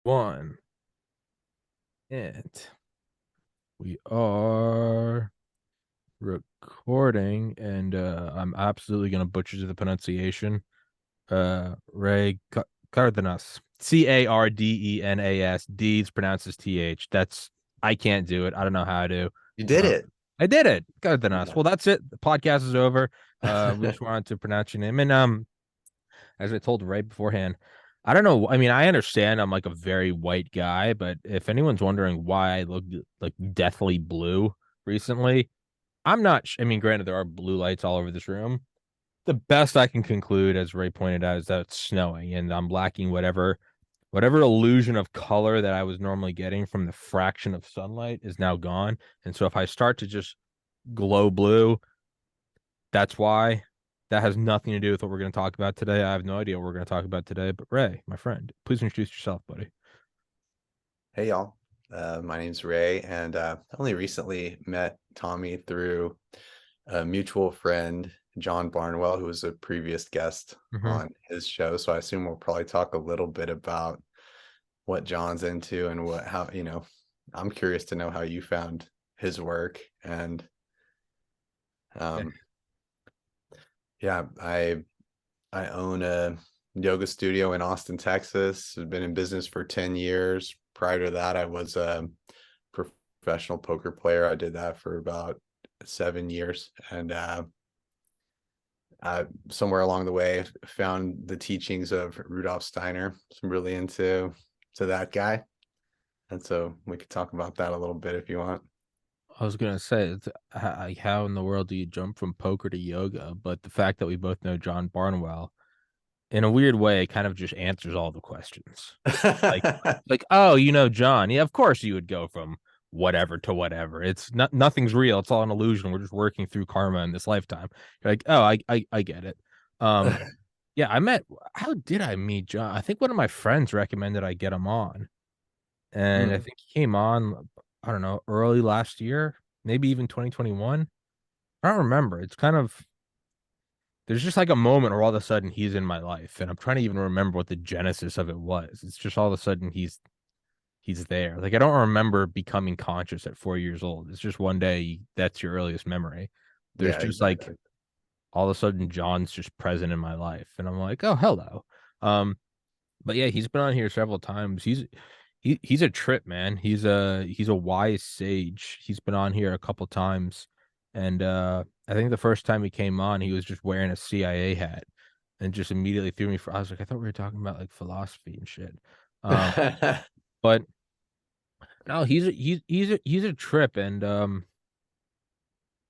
One. And we are recording, and I'm absolutely gonna butcher the pronunciation. Ray Cardenas. Cardenas. D is pronounced as TH. I can't do it. I don't know how to. You did Uh, it. I did it. Cardenas. Yeah. Well, that's it. The podcast is over. We just wanted to pronounce your name. And as I told Ray beforehand, I don't know. I mean, I understand I'm like a very white guy, but if anyone's wondering why I look like deathly blue recently, I'm not. I mean, granted, there are blue lights all over this room. The best I can conclude, as Ray pointed out, is that it's snowing and I'm lacking whatever illusion of color that I was normally getting from the fraction of sunlight is now gone. And so if I start to just glow blue, that's why. That has nothing to do with what we're going to talk about today. I have no idea what we're going to talk about today. But Ray, my friend, please introduce yourself, buddy. Hey, y'all. My name's Ray, and I only recently met Tommy through a mutual friend, John Barnwell, who was a previous guest Mm-hmm. on his show. So I assume we'll probably talk a little bit about what John's into and I'm curious to know how you found his work. And Yeah. um, yeah, I own a yoga studio in Austin, Texas. I've been in business for 10 years. Prior to that, I was a professional poker player. I did that for about 7 years. And somewhere along the way, found the teachings of Rudolf Steiner. So I'm really into that guy. And so we could talk about that a little bit if you want. I was gonna say, how in the world do you jump from poker to yoga? But the fact that we both know John Barnwell, in a weird way, kind of just answers all the questions. Like, oh, you know John? Yeah, of course you would go from whatever to whatever. It's not nothing's real. It's all an illusion. We're just working through karma in this lifetime. You're like, oh, I get it. Um, yeah, I met. How did I meet John? I think one of my friends recommended I get him on, and I Hmm. think he came on. I don't know, early last year, maybe even 2021. I don't remember. It's kind of there's just like a moment where all of a sudden he's in my life, and I'm trying to even remember what the genesis of it was. It's just all of a sudden he's there. Like I don't remember becoming conscious at 4 years old. It's just one day that's your earliest memory. There's Yeah, just like exactly. all of a sudden John's just present in my life, and I'm like, oh hello. Um, but yeah, he's been on here several times. He's a trip, man. He's a wise sage. He's been on here a couple times, and I think the first time he came on, he was just wearing a CIA hat, and just immediately threw me for. I was like, I thought we were talking about like philosophy and shit. Um, but no, he's a trip, and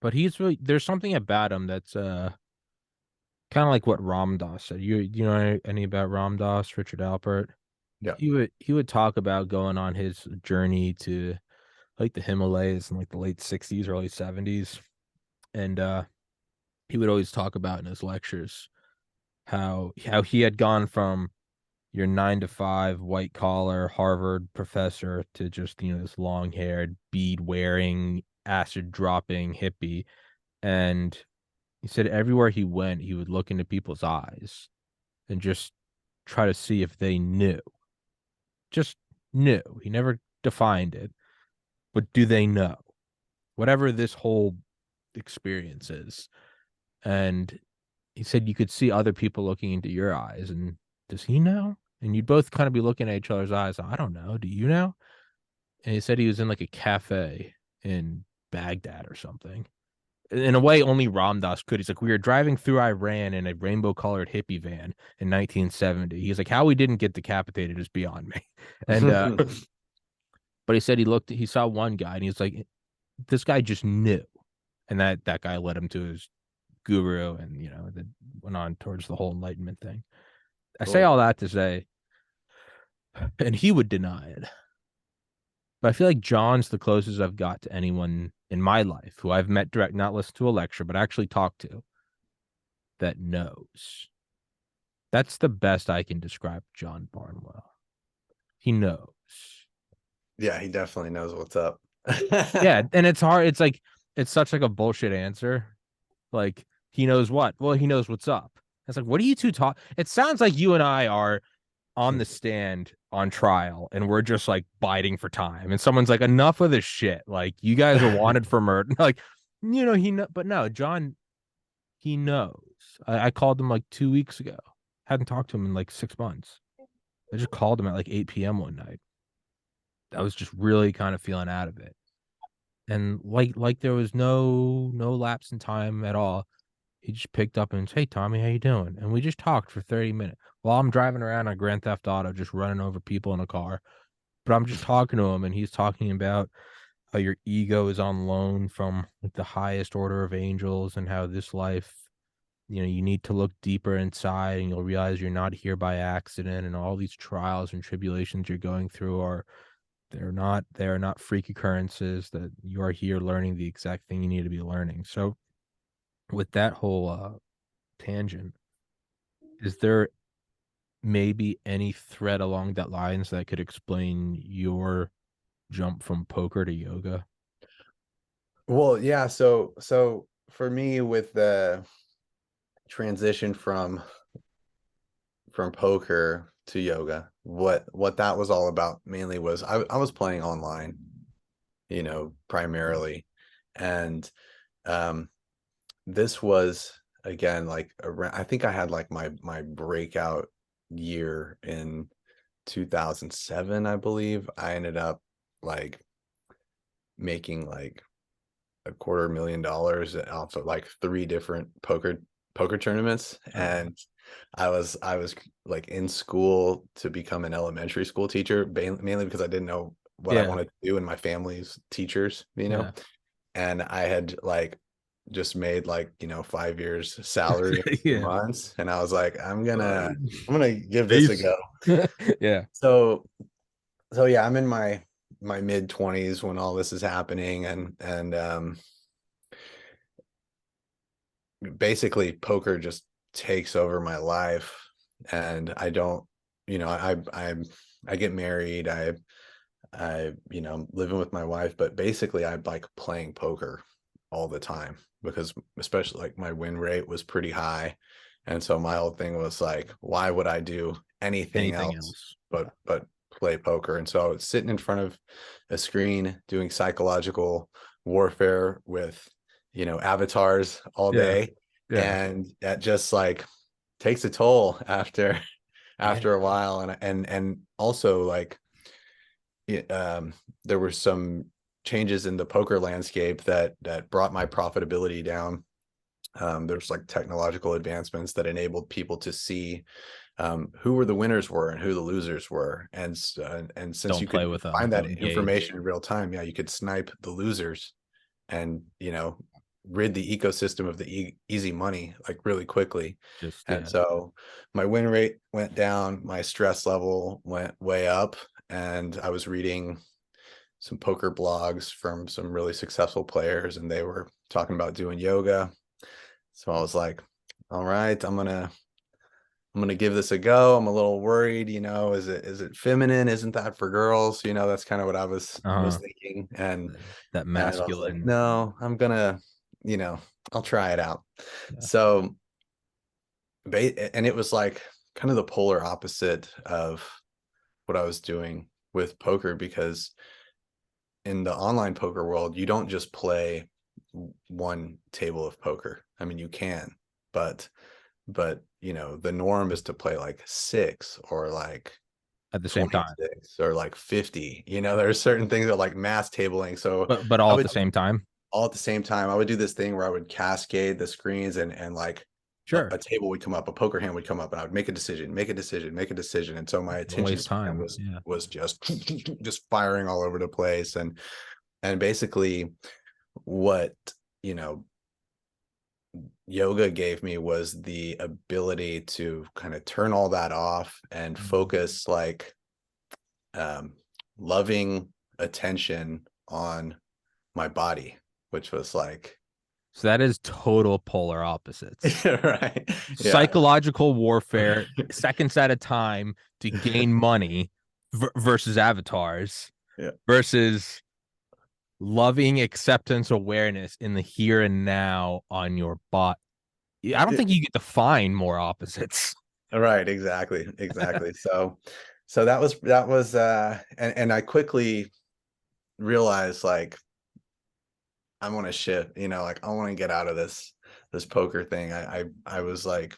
but he's really there's something about him that's kind of like what Ram Dass said. You know any about Ram Dass, Richard Alpert? Yeah. He would talk about going on his journey to like the Himalayas in like the late 60s, early 70s. And he would always talk about in his lectures how he had gone from your 9 to 5 white collar Harvard professor to just, this long haired, bead wearing, acid dropping hippie. And he said everywhere he went, he would look into people's eyes and just try to see if they knew. Just knew. He never defined it, but do they know? Whatever this whole experience is. And he said you could see other people looking into your eyes. And does he know? And you'd both kind of be looking at each other's eyes. I don't know. Do you know? And he said he was in like a cafe in Baghdad or something. In a way, only Ram Dass could. He's like, we were driving through Iran in a rainbow colored hippie van in 1970. He's like, how we didn't get decapitated is beyond me. And, but he said he saw one guy and he was like, this guy just knew. And that guy led him to his guru and, that went on towards the whole enlightenment thing. I say Cool. all that to say, and he would deny it. But I feel like John's the closest I've got to anyone in my life who I've met direct, not listened to a lecture, but actually talked to that knows. That's the best I can describe John Barnwell. He knows. Yeah, he definitely knows what's up. Yeah, and it's hard. It's like it's such like a bullshit answer. Like he knows what? Well, he knows what's up. It's like, what are you two talk? It sounds like you and I are on the stand on trial, and we're just like biting for time, and someone's like, enough of this shit, like you guys are wanted for murder. Like, but no, John, he knows. I called him like 2 weeks ago. Hadn't talked to him in like 6 months. I just called him at like 8 p.m. one night. I was just really kind of feeling out of it. And like there was no lapse in time at all. He just picked up and said, "Hey Tommy, how you doing?" And we just talked for 30 minutes while I'm driving around on Grand Theft Auto, just running over people in a car. But I'm just talking to him, and he's talking about how your ego is on loan from like the highest order of angels, and how this life, you need to look deeper inside, and you'll realize you're not here by accident, and all these trials and tribulations you're going through they're not freak occurrences, that you are here learning the exact thing you need to be learning. So with that whole tangent, is there maybe any thread along that lines that could explain your jump from poker to yoga? Well, yeah, so for me with the transition from poker to yoga, what that was all about mainly was I was playing online, primarily. And um this was again like around, I think I had like my breakout year in 2007, I believe. I ended up like making like $250,000 off of like three different poker tournaments. And I was like in school to become an elementary school teacher, mainly because I didn't know what I Yeah, wanted to do, and my family's teachers. yeah. And I had like just made like 5 years salary in a few Yeah. months, and I was like, I'm gonna give this a Peace. go. Yeah. So yeah, I'm in my mid 20s when all this is happening, and basically poker just takes over my life. And I don't, I get married, I living with my wife, but basically I like playing poker all the time, because especially like my win rate was pretty high. And so my whole thing was like, why would I do anything Anything else else? Yeah. but play poker? And so I was sitting in front of a screen doing psychological warfare with avatars all Yeah. day. Yeah. And that just like takes a toll after Yeah. after a while. And also like there were some changes in the poker landscape that brought my profitability down. There's like technological advancements that enabled people to see who were the winners were and who the losers were. And since Don't you play could with them. find that Don't engage. information in real time, yeah, you could snipe the losers and rid the ecosystem of the easy money like really quickly. Just And yeah. so my win rate went down, my stress level went way up, and I was reading some poker blogs from some really successful players, and they were talking about doing yoga. So I was like, all right, I'm gonna give this a go. I'm a little worried, is it feminine? Isn't that for girls? That's kind of what I was Uh-huh. thinking. And That and I was like, masculine. no, I'm gonna, you know, I'll try it out. Yeah. So and it was like kind of the polar opposite of what I was doing with poker, because in the online poker world, you don't just play one table of poker. I mean, you can, but the norm is to play like six, or like At the same time. 26, or like 50. There's certain things that like mass tabling. So But I all at would the same time. all at the same time. I would do this thing where I would cascade the screens, and like Sure. a table would come up, a poker hand would come up, and I would make a decision, make a decision, make a decision. And so my Don't attention waste span time. was Yeah. was just just firing all over the place. And basically what you know yoga gave me was the ability to kind of turn all that off and Mhm. focus like um loving attention on my body, which was like So that is total polar opposites. right. Yeah. Psychological warfare, seconds at a time to gain money versus avatars Yeah. versus loving acceptance awareness in the here and now on your bot. I don't think you get to find more opposites. Right, exactly. So that was and I quickly realized like I want to shift, like I want to get out of this poker thing. I was like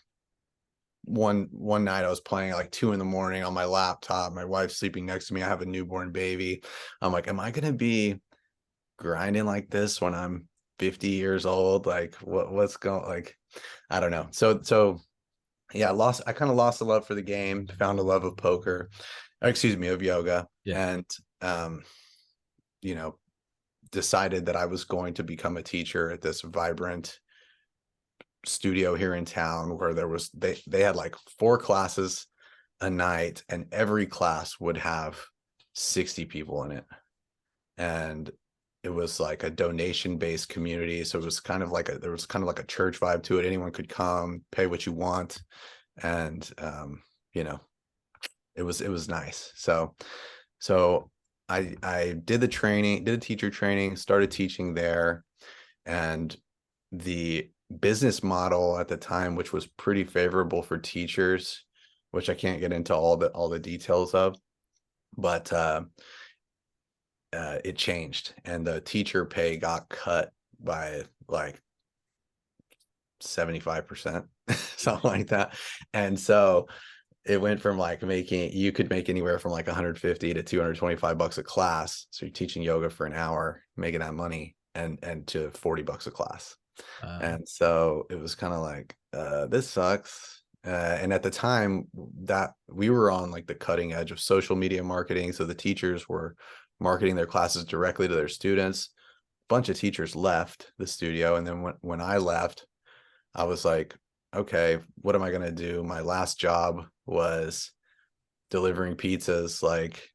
one night I was playing at like 2 in the morning on my laptop. My wife's sleeping next to me. I have a newborn baby. I'm like, am I gonna be grinding like this when I'm 50 years old? Like what's going like I don't know. So yeah, I kind of lost the love for the game, found a love of poker, excuse me, of yoga, Yeah. and um, you know, decided that I was going to become a teacher at this vibrant studio here in town where they had like 4 classes a night, and every class would have 60 people in it. And it was like a donation based community. So it was kind of like there was kind of like a church vibe to it. Anyone could come, pay what you want. And you know, it was nice. So I did the training, did a teacher training, started teaching there, and the business model at the time, which was pretty favorable for teachers, which I can't get into all the details of, but it changed, and the teacher pay got cut by like 75%, something like that. And so it went from like you could make anywhere from like 150 to 225 bucks a class. So you're teaching yoga for an hour, making that money, and to 40 bucks a class. And so it was kind of like, this sucks. And at the time that we were on like the cutting edge of social media marketing. So the teachers were marketing their classes directly to their students. A bunch of teachers left the studio. And then when I left, I was like, okay, what am I going to do? My last job was delivering pizzas like,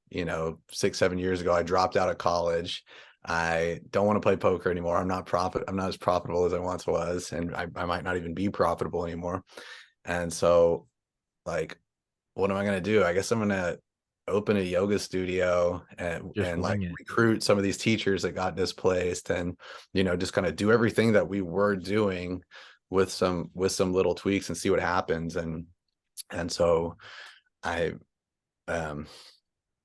6, 7 years ago. I dropped out of college. I don't want to play poker anymore. I'm not as profitable as I once was, and I might not even be profitable anymore. And so like, what am I going to do? I guess I'm going to open a yoga studio and Just like wing it. recruit some of these teachers that got displaced, and just kind of do everything that we were doing with some little tweaks and see what happens. And so I um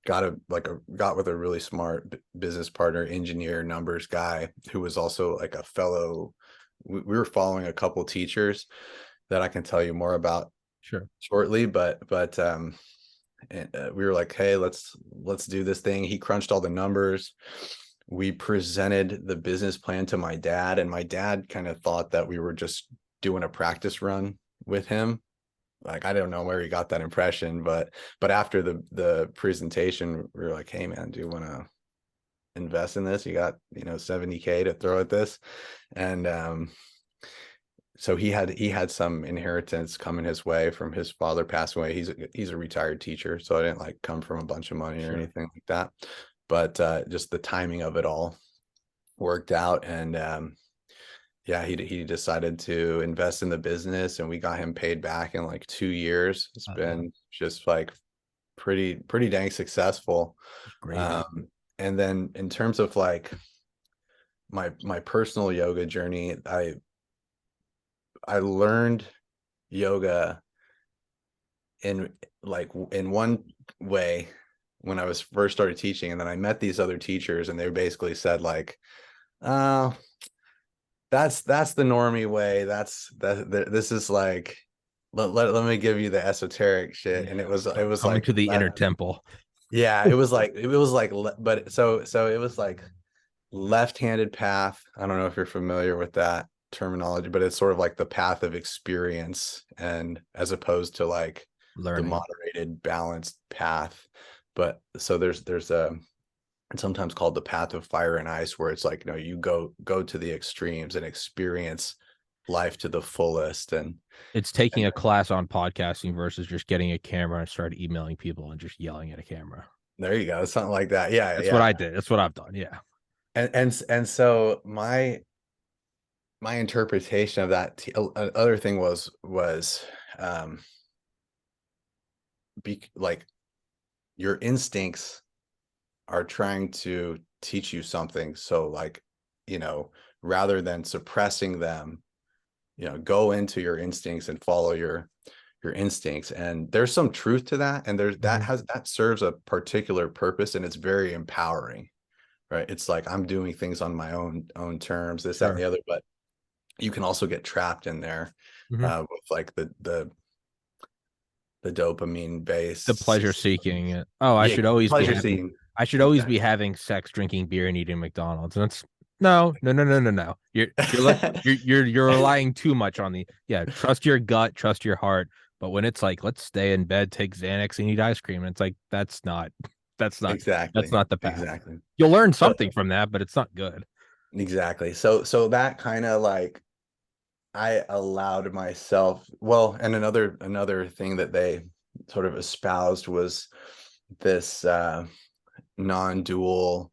got with a really smart business partner, engineer, numbers guy, who was also like a fellow. We were following a couple teachers that I can tell you more about Sure. shortly, but and we were like, hey, let's do this thing. He crunched all the numbers. We presented the business plan to my dad, and my dad kind of thought that we were just doing a practice run with him. Like, I don't know where he got that impression, but after the presentation, we were like, hey man, do you want to invest in this? You got 70K to throw at this. And so he had some inheritance coming his way from his father passed away. He's a retired teacher, so I didn't like come from a bunch of money or Sure. anything like that. But just the timing of it all worked out, and yeah, he decided to invest in the business, and we got him paid back in like 2 years. It's I love been just like pretty dang successful. it's great. Um, and then in terms of like my personal yoga journey, I learned yoga in one way when I was first started teaching, and then I met these other teachers, and they basically said like, oh, that's the normie way. This is like, let me give you the esoteric shit. And Yeah. it was Come like, to the inner temple. yeah, it was like but so it was like left-handed path. I don't know if you're familiar with that terminology, but it's sort of like the path of experience, and as opposed to like the Learning. moderated balanced path. But so there's a it's sometimes called the path of fire and ice, where it's like, you go to the extremes and experience life to the fullest. It's taking And a class on podcasting versus just getting a camera and start emailing people and just yelling at a camera. there you go, something like that. Yeah, That's what yeah. I did. That's what I've done. Yeah. And so my interpretation of that other thing was um like your instincts are trying to teach you something. So like, you know, rather than suppressing them, go into your instincts and follow your instincts. And there's some truth to that. And there's Mhm. that serves a particular purpose, and it's very empowering, right? It's like I'm doing things on my own terms, this, that, and Sure. the other. But you can also get trapped in there Mhm. with like the dopamine The pleasure based. seeking. Oh, Yeah, pleasure seeking. I should always be Exactly. having sex, drinking beer, and eating McDonald's. And it's no, no, no, no, no, no. You're relying too much on the yeah. Trust your gut, trust your heart. But when it's like, let's stay in bed, take Xanax, and eat ice cream, and it's like that's not that's Exactly. not the path. Exactly. You'll learn So something from that, but it's not good. exactly. So that kind of like I allowed myself, well, and another thing that they sort of espoused was this non-dual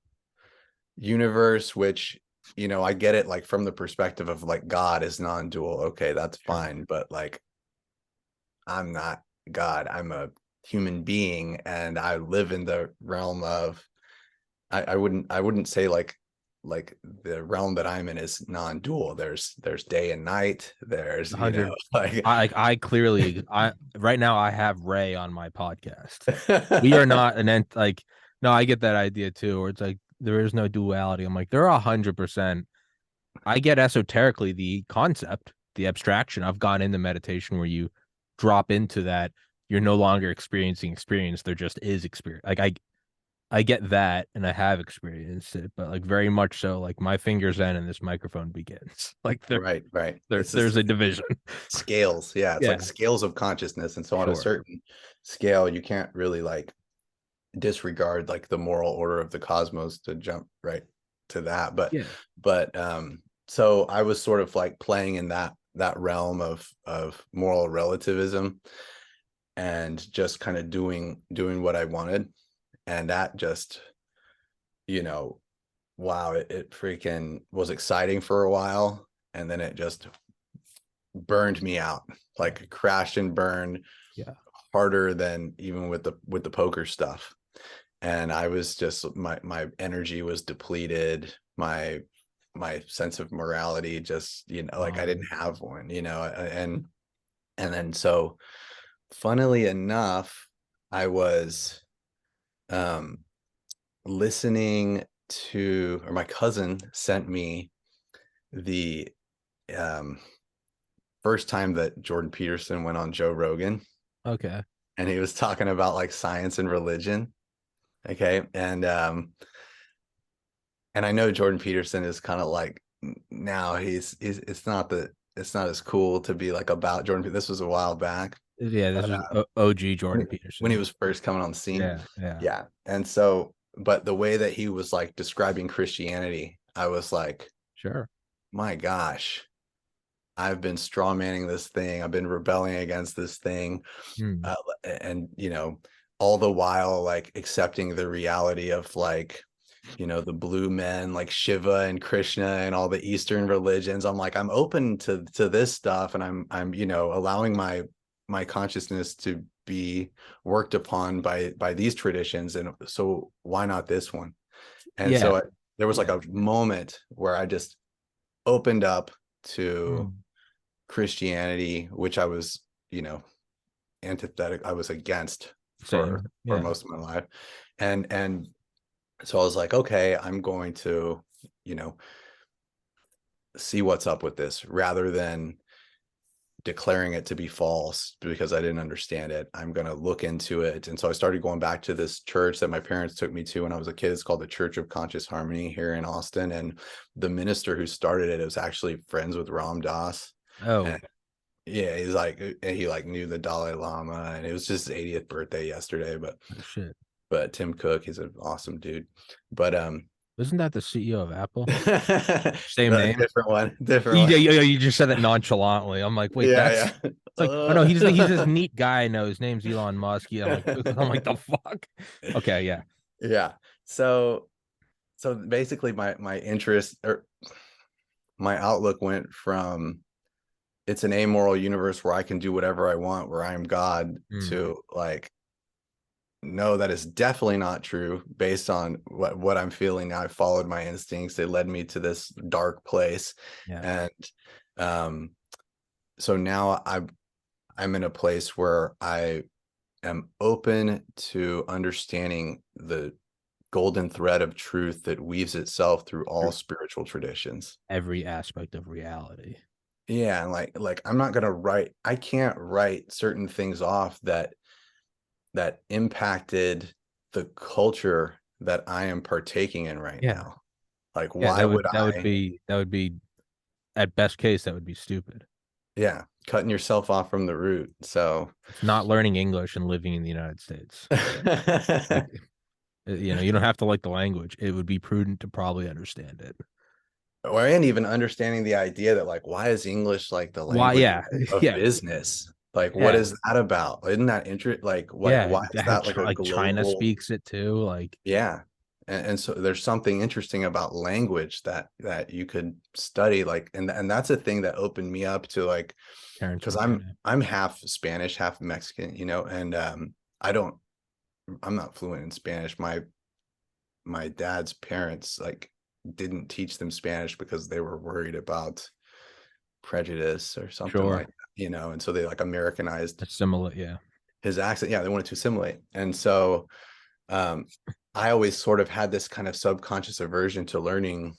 universe, which, I get it, like from the perspective of like God is non-dual. Okay, that's Sure. fine. But like, I'm not God. I'm a human being, and I live in the realm of, I wouldn't say like the realm that I'm in is non-dual. There's day and night. There's, 100. like I clearly I right now I have Ray on my podcast. We are not an ent like no, I get that idea too, where it's like there is no duality. I'm like, there are 100%. I get esoterically the concept, the abstraction. I've gone into meditation where you drop into that. You're no longer experiencing experience. There just is experience. Like I get that and I have experienced it, but like very much so, like my fingers end and this microphone begins. Like right, right. It's there's just a division. scales. Yeah, it's like Yeah, scales of consciousness. And so on a sure. certain scale, you can't really like disregard like the moral order of the cosmos to jump right to that. But Yeah. so I was sort of like playing in that realm of moral relativism, and just kind of doing what I wanted. And that just, you know, wow, it freaking was exciting for a while, and then it just burned me out, like crashed and burned Yeah. harder than even with the poker stuff. And I was just, my energy was depleted, my sense of morality just, like I didn't Um, have one, and then so funnily enough, I was um listening to, or my cousin sent me the um first time that Jordan Peterson went on Joe Rogan, okay. and he was talking about like science and religion. Okay. And I know Jordan Peterson is kind of like, now he's it's not as cool to be like about Jordan. This was a while back, Yeah, this but is OG when Jordan when he Peterson. was first coming on the scene. Yeah, yeah, Yeah. And so, but the way that he was like describing Christianity, I was like, sure. my gosh, I've been strawmanning this thing. I've been rebelling against this thing. Hmm. Uh, and, all the while, like accepting the reality of like, the blue men like Shiva and Krishna and all the Eastern religions. I'm like, I'm open to this stuff, and I'm allowing my consciousness to be worked upon by these traditions, and so why not this one? And Yeah, so there was like yeah. a moment where I just opened up to Hmm. Christianity, which I was, you know, antithetic. I was against for Same. for Yeah, most of my life. And so I was like, okay, I'm going to, you know, see what's up with this, rather than declaring it to be false because I didn't understand it. I'm going to look into it. And so I started going back to this church that my parents took me to when I was a kid. It's called the Church of Conscious Harmony here in Austin. And the minister who started it was actually friends with Ram Dass. oh, And yeah, he's like, he like knew the Dalai Lama, and it was just his 80th birthday yesterday. But oh, shit. Tim Cook, he's an awesome dude. But Isn't that the CEO of Apple? Same the name. different You, one. you just said that nonchalantly. I'm like, wait, Yeah, that's yeah. it's like, oh no, he's this neat guy. No, his name's Elon Musk. Yeah, I'm like the fuck. Okay, yeah, Yeah. So basically my interest, or my outlook, went from it's an amoral universe where I can do whatever I want, where I am God, mm, to like, no, that is definitely not true based on what I'm feeling now. I followed my instincts. They led me to this dark place. yeah, And um so now I'm in a place where I am open to understanding the golden thread of truth that weaves itself through all Through spiritual traditions. every aspect of reality. Yeah, and like I'm not gonna write, I can't write certain things off that impacted the culture that I am partaking in right Yeah. now. Like, Yeah, why would I, that would be at best case, that would be stupid. yeah, cutting yourself off from the root. So It's not learning English and living in the United States. Like, you know, you don't have to like the language. It would be prudent to probably understand it. or and even understanding the idea that like, why is English like the Why? language Yeah, of yeah, business? Like, what yeah, is that about? Isn't that interesting? Like yeah. why is that like a Like China global? speaks it too. Like Yeah. And so there's something interesting about language that you could study, like, and that's a thing that opened me up to like, Terrence because McKenna. I'm half Spanish, half Mexican, you know, and I don't, I'm not fluent in Spanish. My dad's parents like didn't teach them Spanish because they were worried about prejudice or something like Sure, that, you know, and so they like Americanized assimilate. Yeah, his accent. Yeah, they wanted to assimilate. And so um I always sort of had this kind of subconscious aversion to learning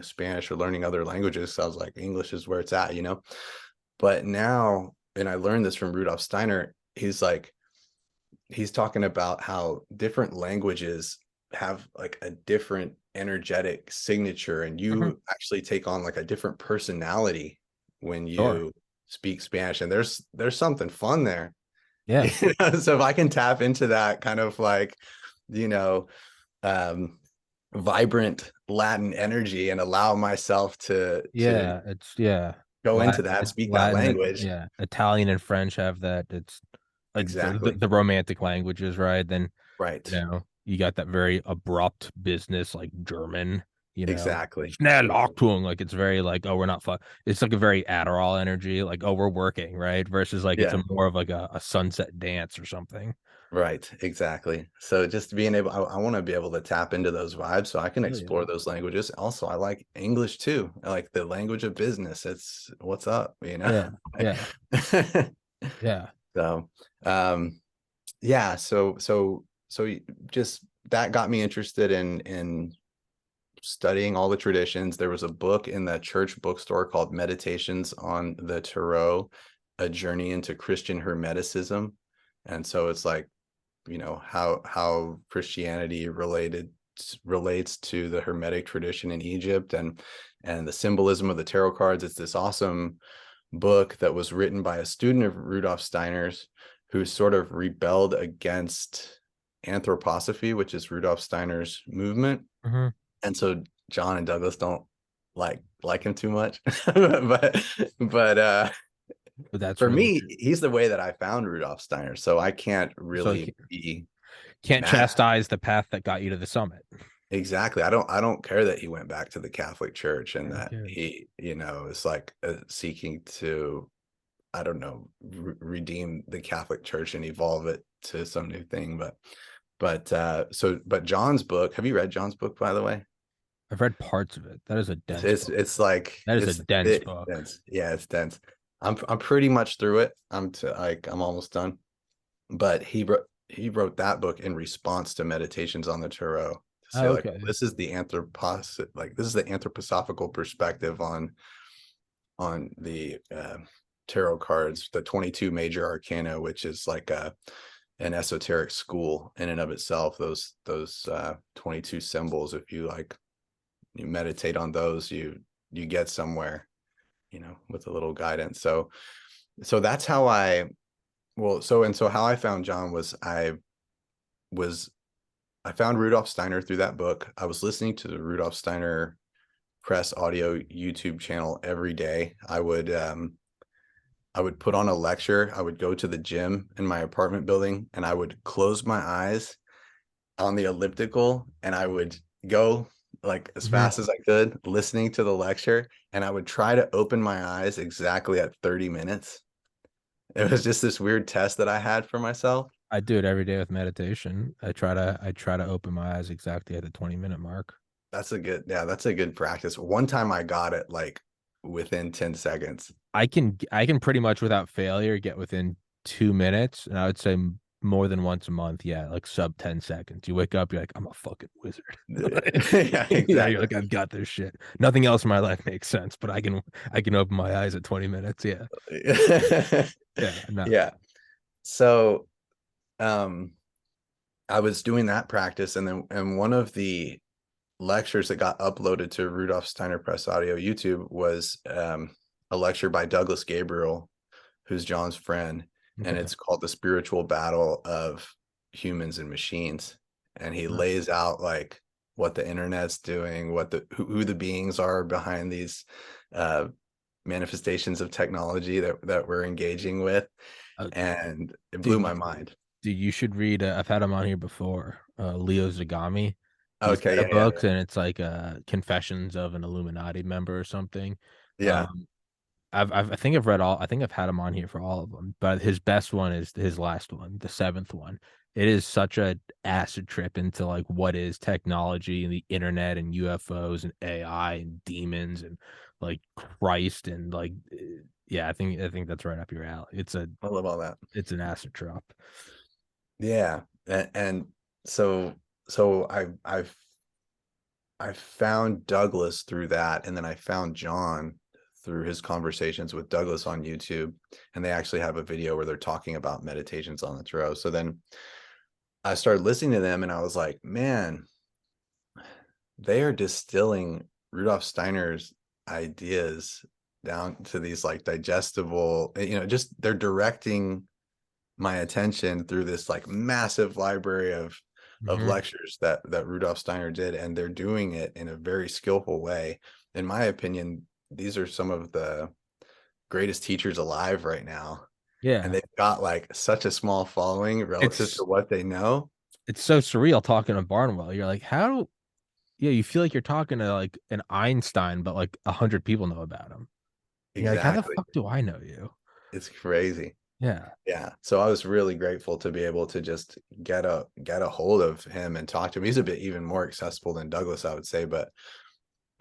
Spanish or learning other languages. So I was like, English is where it's at, you know. But now, and I learned this from Rudolf Steiner, he's talking about how different languages have like a different energetic signature, and hmm you actually take on like a different personality when sure. you speak Spanish. And there's something fun there. Yeah, So if I can tap into that kind of like, you know, um vibrant Latin energy and allow myself to yeah. It's yeah. go into that, speak that Latin, language. yeah. Italian and French have that. It's like Exactly. the romantic languages, right? Then you Right. know you got that very abrupt business like German. You know, Exactly. Schnellachtung, like it's very like, oh, we're not fun. It's like a very Adderall energy, like, oh, we're working, right? Versus like it's Yeah. a more of like a sunset dance or something. Right. Exactly. So just being able, I want to be able to tap into those vibes so I can Oh, yeah. explore those languages. Also, I like English too. I like the language of business. It's what's up, you know? Yeah, yeah, yeah. So, um, yeah. So just that got me interested in studying all the traditions. There was a book in the church bookstore called Meditations on the Tarot, A Journey into Christian Hermeticism. And so it's like, you know, how Christianity relates to the Hermetic tradition in Egypt, and the symbolism of the tarot cards. It's this awesome book that was written by a student of Rudolf Steiner's who sort of rebelled against anthroposophy, which is Rudolf Steiner's movement. hmm And so John and Douglas don't like him too much. but But that's for really me, he's the way that I found Rudolf Steiner. So I can't so really be can't mad. chastise the path that got you to the summit. Exactly. I don't care that he went back to the Catholic Church and Yeah, who that cares? he, you know, is like seeking to, I don't know, redeem the Catholic Church and evolve it to some new thing. But John's book, have you read John's book, by the way? I've read parts of it. That is a It's dense it's, book. it's like That is a it's dense thick, book. dense. Yeah, it's dense. I'm pretty much through it. I'm almost done. But he wrote that book in response to Meditations on the Tarot, to say Oh, like, okay. this is the anthroposophical perspective on the tarot cards, the 22 major arcana, which is like an esoteric school in and of itself. Those 22 symbols, if you like, you meditate on those, you get somewhere, you know, with a little guidance. So that's how I well so how I found John was I found Rudolf Steiner through that book. I was listening to the Rudolf Steiner Press audio YouTube channel every day. I would put on a lecture. I would go to the gym in my apartment building and I would close my eyes on the elliptical and I would go like as hmm fast as I could listening to the lecture, and I would try to open my eyes exactly at 30 minutes. It was just this weird test that I had for myself. I do it every day with meditation. I try to open my eyes exactly at the 20-minute mark. That's a good practice. One time I got it like within 10 seconds. I can pretty much without failure get within 2 minutes, and I would say more than once a month. Yeah, like sub 10 seconds. You wake up, you're like, I'm a fucking wizard. Yeah, Yeah, you're exactly. like, I've got this shit. Nothing else in my life makes sense, but I can open my eyes at 20 minutes. Yeah, yeah, no, Yeah. So um I was doing that practice, and then one of the lectures that got uploaded to Rudolf Steiner Press Audio YouTube was a lecture by Douglas Gabriel, who's John's friend, and okay. it's called The Spiritual Battle of Humans and Machines. And he lays out like what the internet's doing, what the who the beings are behind these uh manifestations of technology that we're engaging with, Uh, and it blew dude, my mind. dude, you should read. I've had him on here before. Leo Zagami. He's got Okay, a yeah, yeah, book, and it's like Confessions of an Illuminati Member or something. yeah. Um, I think I've read all. I think I've had him on here for all of them, but his best one is his last one, the seventh one. It is such a acid trip into like what is technology and the internet and UFOs and AI and demons and like Christ and like yeah, I think that's right up your alley. I love all that. It's an acid trip. Yeah, and so so I found Douglas through that, and then I found John through his conversations with Douglas on YouTube, and they actually have a video where they're talking about meditations on the throw. So then I started listening to them, and I was like, man, they are distilling Rudolf Steiner's ideas down to these like digestible, just they're directing my attention through this like massive library of Hmm. lectures that Rudolf Steiner did, and they're doing it in a very skillful way. In my opinion, these are some of the greatest teachers alive right now, and Yeah, they've got like such a small following relative it's to what they know. it's so surreal talking to Barnwell. You're like, how? Yeah, you feel like you're talking to like an Einstein, but like 100 people know about him. And you're like, how the Exactly. fuck do I know you? It's crazy. Yeah. Yeah. So I was really grateful to be able to just get a hold of him and talk to him. He's a bit even more accessible than Douglas, I would say, but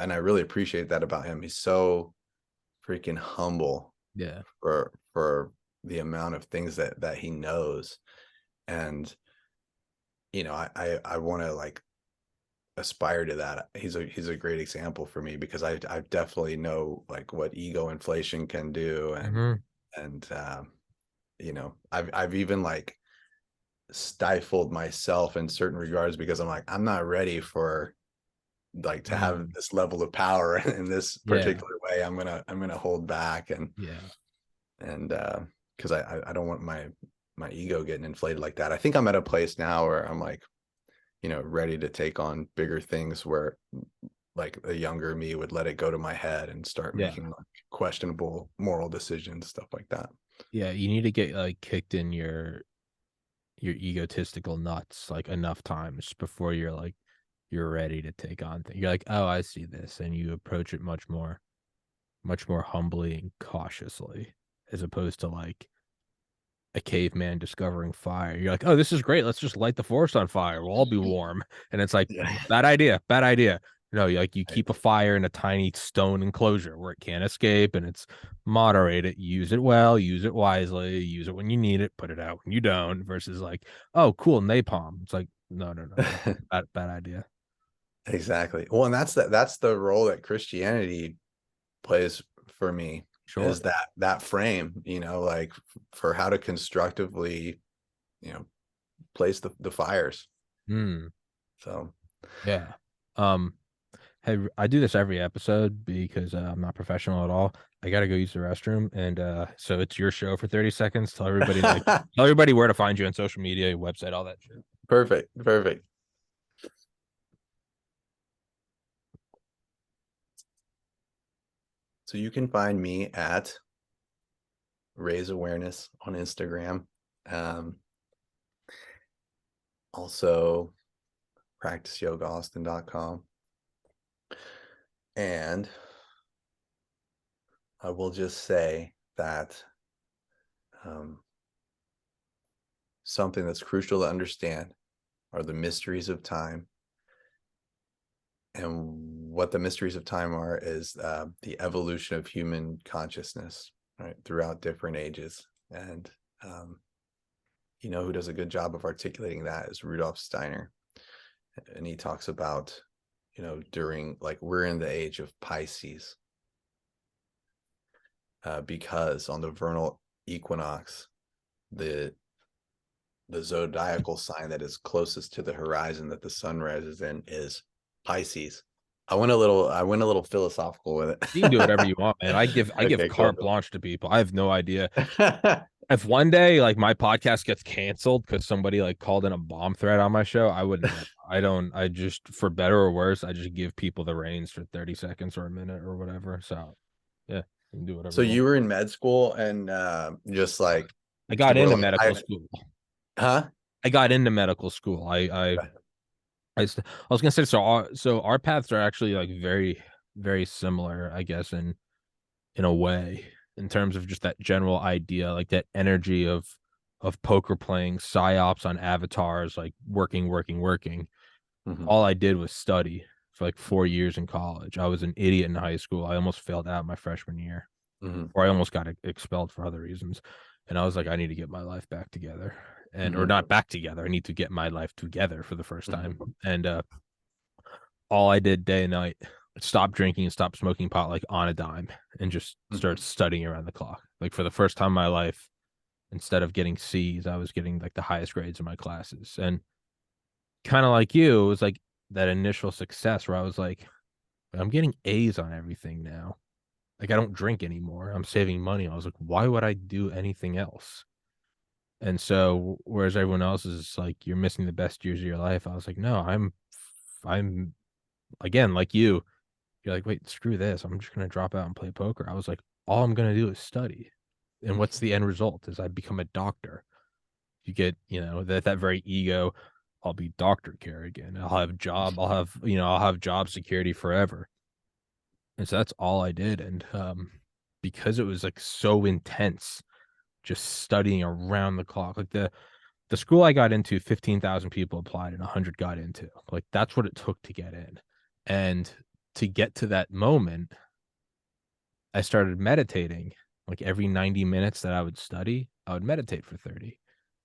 and I really appreciate that about him. He's so freaking humble Yeah. for the amount of things that he knows. And I want to like aspire to that. He's a great example for me, because I definitely know like what ego inflation can do, Hmm. and I've even like stifled myself in certain regards, because I'm like, I'm not ready for like to have Mm. this level of power in this Yeah. particular way. I'm gonna hold back, Yeah. and because I don't want my ego getting inflated like that. I think I'm at a place now where I'm like, ready to take on bigger things, where like a younger me would let it go to my head and start Yeah. making like questionable moral decisions, stuff like that. Yeah. You need to get like kicked in your egotistical nuts like enough times before you're ready to take on things. You're like, oh, I see this, and you approach it much more humbly and cautiously, as opposed to like a caveman discovering fire. You're like, oh, this is great. Let's just light the forest on fire. We'll all be warm. And it's like, Yeah. bad idea. Bad idea. No, you keep a fire in a tiny stone enclosure where it can't escape, and it's moderate it, use it well, use it wisely, use it when you need it, put it out when you don't, versus like, oh, cool, napalm. It's like, no, no, no, no. Bad idea. Exactly. Well, and that's the role that Christianity plays for me, Sure. is that frame, like for how to constructively, you know, place the fires. Hmm. So Yeah. Um, hey, I do this every episode because I'm not professional at all. I gotta go use the restroom, and so it's your show for 30 seconds. Tell everybody where to find you on social media, your website, all that shit. perfect, perfect. So you can find me at Raise Awareness on Instagram. Um, Also practiceyogaustin.com. And I will just say that um, something that's crucial to understand are the mysteries of time, and what the mysteries of time are is the evolution of human consciousness, right, throughout different ages. And who does a good job of articulating that is Rudolf Steiner. And he talks about, during, like, we're in the age of Pisces, because on the vernal equinox, the zodiacal sign that is closest to the horizon that the sun rises in is Pisces. I went a little philosophical with it. You can do whatever you want, man. I give Okay, cool. carte blanche to people. I have no idea. If one day like my podcast gets canceled because somebody like called in a bomb threat on my show, I wouldn't know. I don't. I just, for better or worse, I just give people the reins for 30 seconds or a minute or whatever. So yeah, you can do whatever So you want. you were in med school and just like I got were into like, medical school. huh? I got into medical school. I was gonna say, so our paths are actually like very very similar, I guess, in a way, in terms of just that general idea, like that energy of poker playing, psyops on avatars, like working, working, working. Mhm, All I did was study for like 4 years in college. I was an idiot in high school. I almost failed out my freshman year, mhm, or I almost got expelled for other reasons. And I was like, I need to get my life back together. And or mhm, not back together. I need to get my life together for the first time. mhm, And all I did day and night, stop drinking and stop smoking pot like on a dime and just start mhm, studying around the clock. Like for the first time in my life, instead of getting C's, I was getting like the highest grades in my classes. And kind of like you, it was like that initial success where I was like, I'm getting A's on everything now. Like I don't drink anymore. I'm saving money. I was like, why would I do anything else? And so whereas everyone else is like, you're missing the best years of your life, I was like, no, I'm again like you. You're like, wait, screw this. I'm just gonna drop out and play poker. I was like, all I'm gonna do is study. And what's the end result? Is I become a doctor. You get, that very ego. I'll be Dr. Carrigan. I'll have job security forever. And so that's all I did. And because it was like so intense, just studying around the clock. Like the school I got into, 15,000 people applied and 100 got into. Like that's what it took to get in. And to get to that moment, I started meditating. Like every 90 minutes that I would study, I would meditate for 30.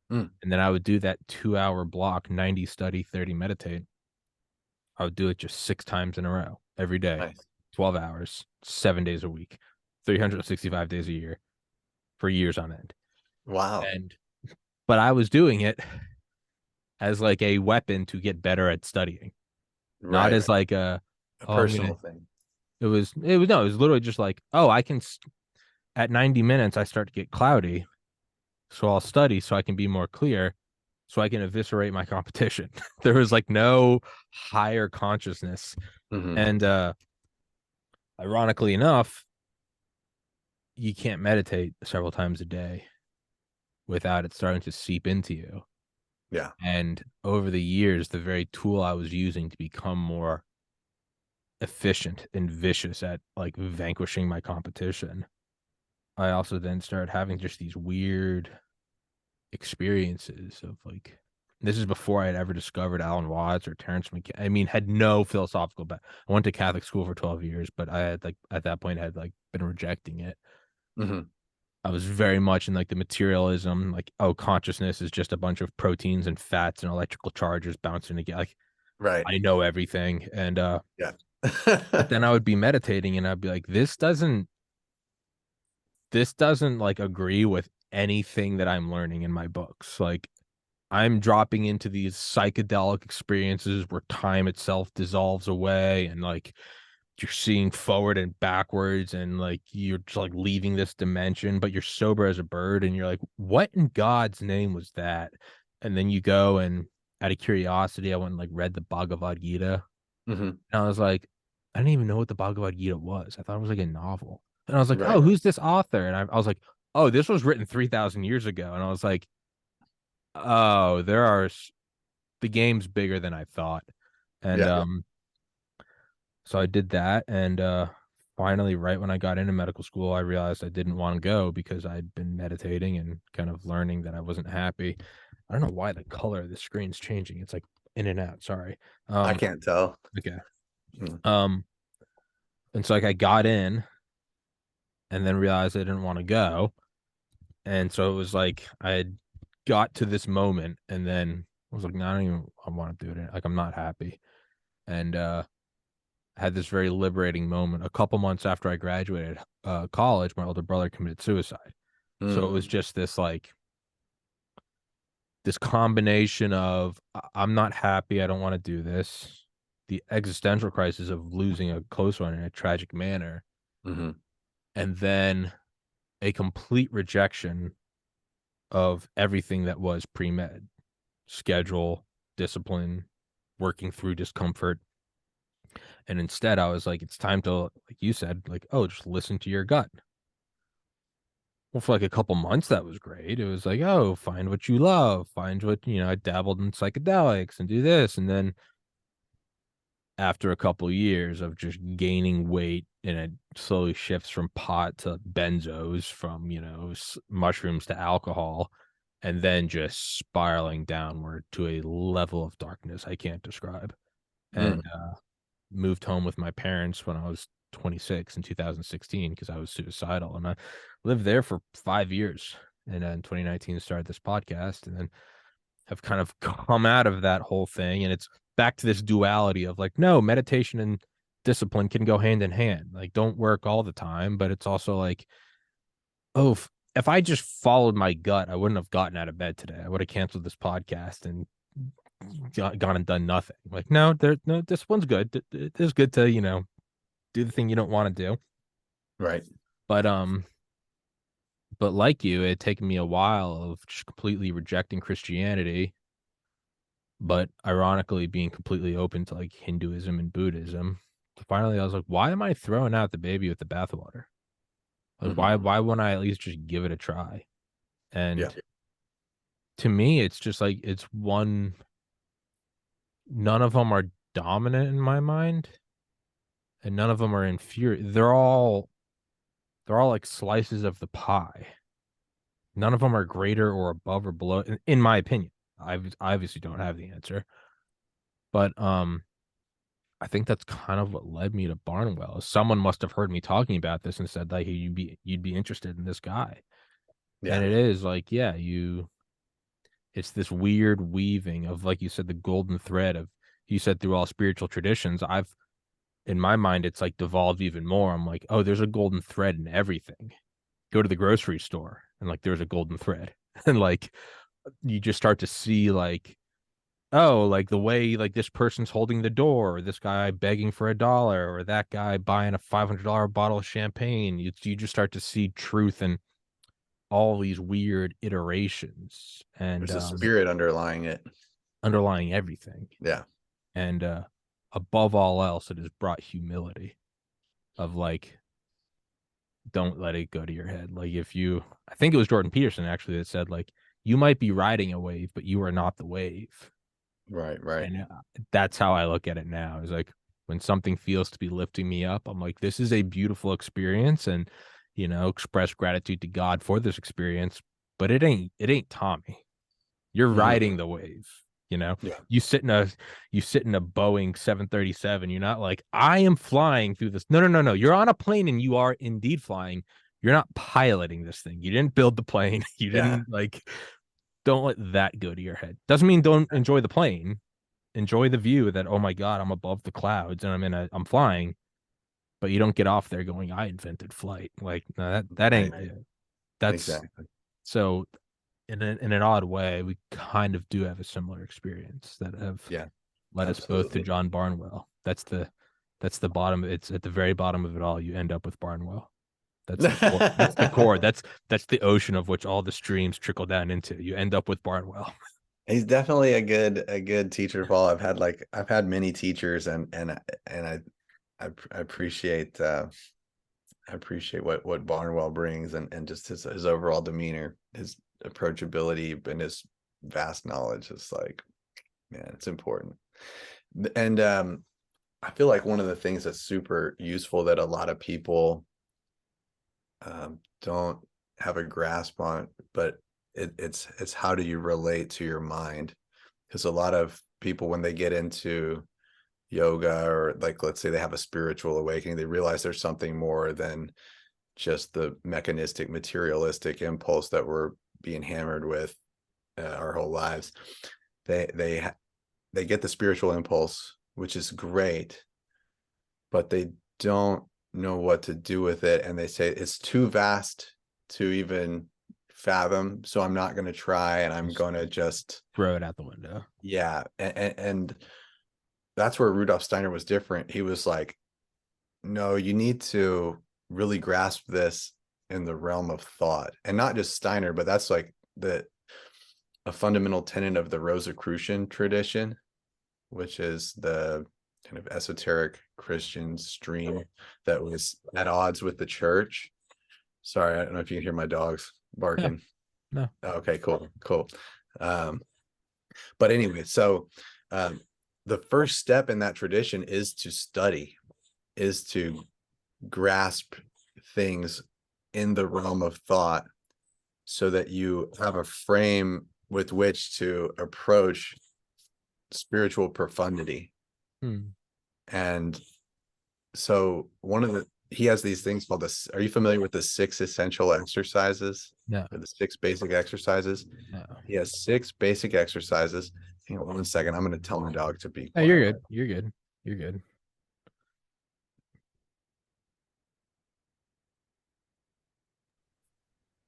mm, And then I would do that 2 hour block, 90 study, 30 meditate. I would do it just 6 times in a row every day, nice. 12 hours, 7 days a week, 365 days a year for years on end. Wow. And, but I was doing it as like a weapon to get better at studying, not Right. as like A oh, I'm going personal to, thing. no, it was literally just like, oh, at 90 minutes, I start to get cloudy. So I'll study so I can be more clear, so I can eviscerate my competition. There was like no higher consciousness. Mhm, And ironically enough, you can't meditate several times a day without it starting to seep into you. yeah. And over the years, the very tool I was using to become more efficient and vicious at like vanquishing my competition, I also then started having just these weird experiences of like, this is before I had ever discovered Alan Watts or Terrence McKenna. I mean, had no philosophical I went to Catholic school for 12 years, but I had like at that point had like been rejecting it. Mhm, I was very much in like the materialism, like, oh, consciousness is just a bunch of proteins and fats and electrical charges bouncing together. Like right. I know everything. And Yeah. but then I would be meditating and I'd be like, this doesn't like agree with anything that I'm learning in my books. Like I'm dropping into these psychedelic experiences where time itself dissolves away and like you're seeing forward and backwards and like you're just like leaving this dimension, but you're sober as a bird and you're like, what in God's name was that? And then you go and out of curiosity, I went and like read the Bhagavad Gita. Mhm, And I was like, I didn't even know what the Bhagavad Gita was. I thought it was like a novel. And I was like, oh, right. who's this author? And I was like, oh, this was written 3,000 years ago. And I was like, oh, the game's bigger than I thought. And Yeah. so I did that and finally right when I got into medical school, I realized I didn't want to go because I'd been meditating and kind of learning that I wasn't happy. I don't know why the color of the screen's changing. It's like in and out, sorry. I Um can't tell. okay. Mm, And so like I got in and then realized I didn't want to go. And so it was like I had got to this moment and then I was like, no, I don't even I want to do it. Like I'm not happy. And I had this very liberating moment. A couple months after I graduated college, my older brother committed suicide. So it was Mm, just this like this combination of I'm not happy, I don't want to do this, the existential crisis of losing a close one in a tragic manner, hmm and then a complete rejection of everything that was pre-med, schedule, discipline, working through discomfort. And instead I was like, it's time to, like you said, like, oh, just listen to your gut. Well, for like a couple months, that was great. It was like, oh, find what you love, find what, I dabbled in psychedelics and do this. And then after a couple years of just gaining weight and it slowly shifts from pot to benzos, from, mushrooms to alcohol, and then just spiraling downward to a level of darkness I can't describe. And mm, moved home with my parents when I was 26 in 2016 because I was suicidal. And I lived there for 5 years. And then in 2019 started this podcast and then have kind of come out of that whole thing. And it's back to this duality of like, no, meditation and discipline can go hand in hand. Like, don't work all the time, but it's also like, oh, if I just followed my gut, I wouldn't have gotten out of bed today. I would have canceled this podcast and gone and done nothing. Like, no, no, this one's good. It is good to, do the thing you don't want to do. right. But like you, it had taken me a while of just completely rejecting Christianity, but ironically being completely open to like Hinduism and Buddhism. So finally I was like, why am I throwing out the baby with the bathwater? Like hmm why wouldn't I at least just give it a try? Yeah. And to me, it's just like it's one none of them are dominant in my mind, and none of them are inferior. They're all like slices of the pie. None of them are greater or above or below, in my opinion. I obviously don't have the answer, but I think that's kind of what led me to Barnwell. Someone must have heard me talking about this and said like, hey, you'd be interested in this guy, and Yeah. it is like, yeah, it's this weird weaving of, like you said, the golden thread of, you said, through all spiritual traditions. I've in my mind, it's like devolved even more. I'm like, oh, there's a golden thread in everything. Go to the grocery store and like there's a golden thread, and like you just start to see like, oh, like the way like this person's holding the door, or this guy begging for $1, or that guy buying a $500 bottle of champagne. You just start to see truth in all these weird iterations and There's a spirit underlying it. underlying everything. Yeah. And above all else, it has brought humility of like, don't let it go to your head. Like if you, I think it was Jordan Peterson actually that said like, you might be riding a wave, but you are not the wave. Right. Right. And that's how I look at it now. Is like when something feels to be lifting me up, I'm like, this is a beautiful experience, and express gratitude to God for this experience. But it ain't Tommy. You're hmm riding the wave. Yeah. You sit in a Boeing 737. You're not like, I am flying through this. No, no, no, no. You're on a plane and you are indeed flying. You're not piloting this thing. You didn't build the plane. You Yeah. didn't like, don't let that go to your head. Doesn't mean don't enjoy the plane. Enjoy the view that, oh my God, I'm above the clouds and I'm flying, but you don't get off there going, I invented flight. Like, no, that Right. ain't it. That's Exactly. so in an odd way, we kind of do have a similar experience that have Yeah. led us both to Absolutely. John Barnwell. That's the bottom. It's at the very bottom of it all. You end up with Barnwell. That's the core. That's the core. That's the ocean of which all the streams trickle down into. You end up with Barnwell. He's definitely a good teacher, Paul. I've had many teachers, and I appreciate what Barnwell brings, and just his overall demeanor, his approachability, and his vast knowledge is like, man, it's important. And I feel like one of the things that's super useful that a lot of people don't have a grasp on, but it's how do you relate to your mind? Because a lot of people, when they get into yoga, or like, let's say they have a spiritual awakening, they realize there's something more than just the mechanistic, materialistic impulse that we're being hammered with our whole lives. They get the spiritual impulse, which is great, but they don't know what to do with it, and they say it's too vast to even fathom, so I'm not going to try, and I'm Just going to just throw it out the window. yeah. And that's where Rudolf Steiner was different. He was like, no, you need to really grasp this in the realm of thought, and not just Steiner, but that's like a fundamental tenet of the Rosicrucian tradition, which is the kind of esoteric Christian stream that was at odds with the church. Sorry, I don't know if you can hear my dogs Yeah, barking. no. Okay, cool. Um, but anyway, so the first step in that tradition is to study, is to grasp things in the realm of thought, so that you have a frame with which to approach spiritual profundity. Hmm. And so he has these things called this. Are you familiar with the 6 essential exercises, No, or the 6 basic exercises? no. He has 6 basic exercises. Hang on 1 second. I'm going to tell my dog to be Oh, you're quiet. good. You're good. You're good.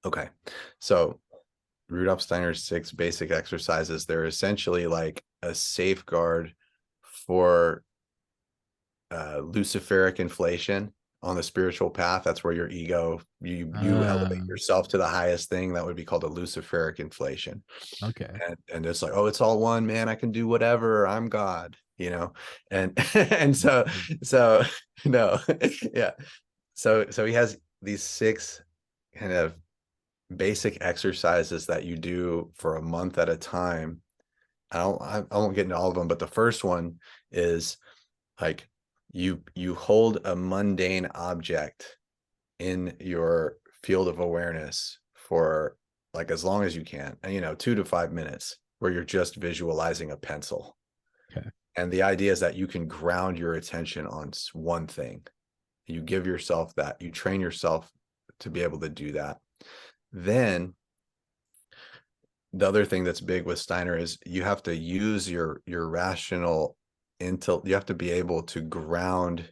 Okay. So Rudolf Steiner's 6 basic exercises, they're essentially like a safeguard for luciferic inflation on the spiritual path. That's where your ego, you elevate Um, yourself to the highest thing. That would be called a luciferic inflation. okay. And it's like, oh, it's all one, man, I can do whatever, I'm God, and and so no. Yeah, so he has these 6 kind of basic exercises that you do for a month at a time. I won't get into all of them, but the first one is like, you hold a mundane object in your field of awareness for like as long as you can, and 2 to 5 minutes, where you're just visualizing a pencil. Okay. And the idea is that you can ground your attention on one thing. You give yourself that, you train yourself to be able to do that. Then the other thing that's big with Steiner is you have to use your rational intellect. You have to be able to ground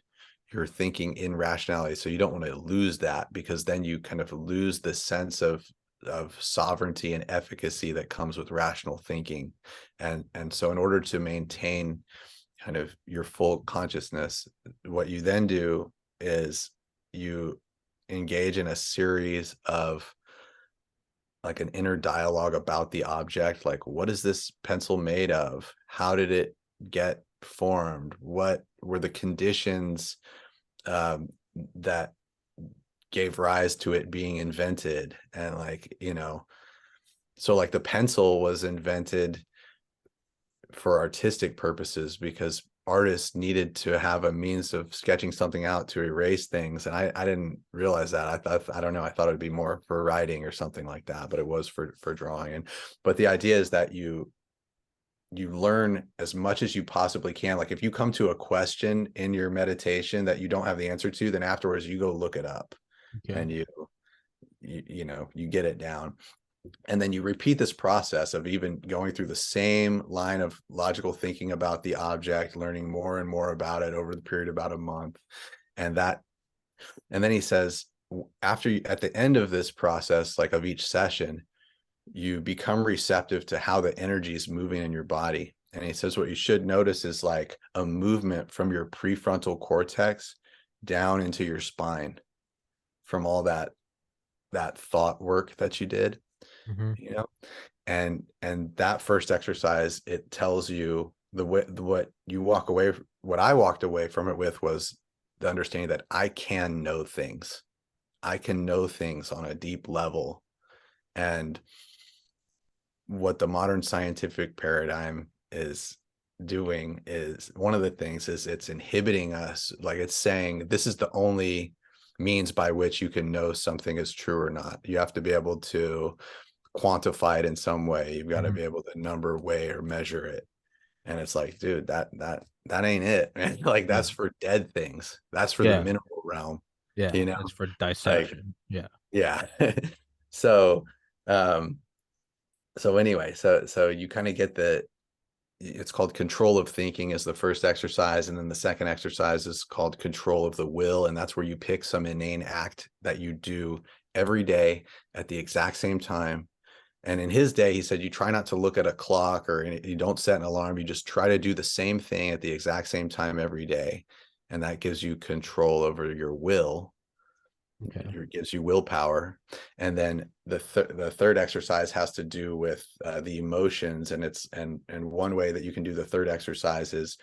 your thinking in rationality. So you don't want to lose that, because then you kind of lose the sense of sovereignty and efficacy that comes with rational thinking. And so in order to maintain kind of your full consciousness, what you then do is you engage in a series of like an inner dialogue about the object. Like, what is this pencil made of? How did it get formed? What were the conditions that gave rise to it being invented? And so like the pencil was invented for artistic purposes, because artists needed to have a means of sketching something out to erase things. And I didn't realize that. I don't know, I thought it'd be more for writing or something like that, but it was for drawing. But the idea is that you learn as much as you possibly can. Like if you come to a question in your meditation that you don't have the answer to, then afterwards you go look it up, Okay. and you get it down. And then you repeat this process of even going through the same line of logical thinking about the object, learning more and more about it over the period of about a month. And then he says, at the end of this process, like of each session, you become receptive to how the energy is moving in your body. And he says, what you should notice is like a movement from your prefrontal cortex down into your spine from all that thought work that you did. Mm-hmm. And that first exercise, it tells you what you walk away. What I walked away from it with was the understanding that I can know things. I can know things on a deep level. And what the modern scientific paradigm is doing is, one of the things is, it's inhibiting us. Like it's saying, this is the only means by which you can know something is true or not. You have to be able to quantify it in some way. You've got to Mm-hmm. be able to number, weigh, or measure it. And it's like, dude, that ain't it, man. Like Yeah. that's for dead things. That's for the Yeah. mineral realm, Yeah. you know? That's for Like, dissection. Yeah. yeah. So, um, so anyway, so you kind of get it's called control of thinking is the first exercise, and then the second exercise is called control of the will, and that's where you pick some inane act that you do every day at the exact same time. And in his day, he said you try not to look at a clock, or you don't set an alarm, you just try to do the same thing at the exact same time every day, and that gives you control over your will. Okay. It gives you willpower. And then the third exercise has to do with the emotions, and one way that you can do the third exercise is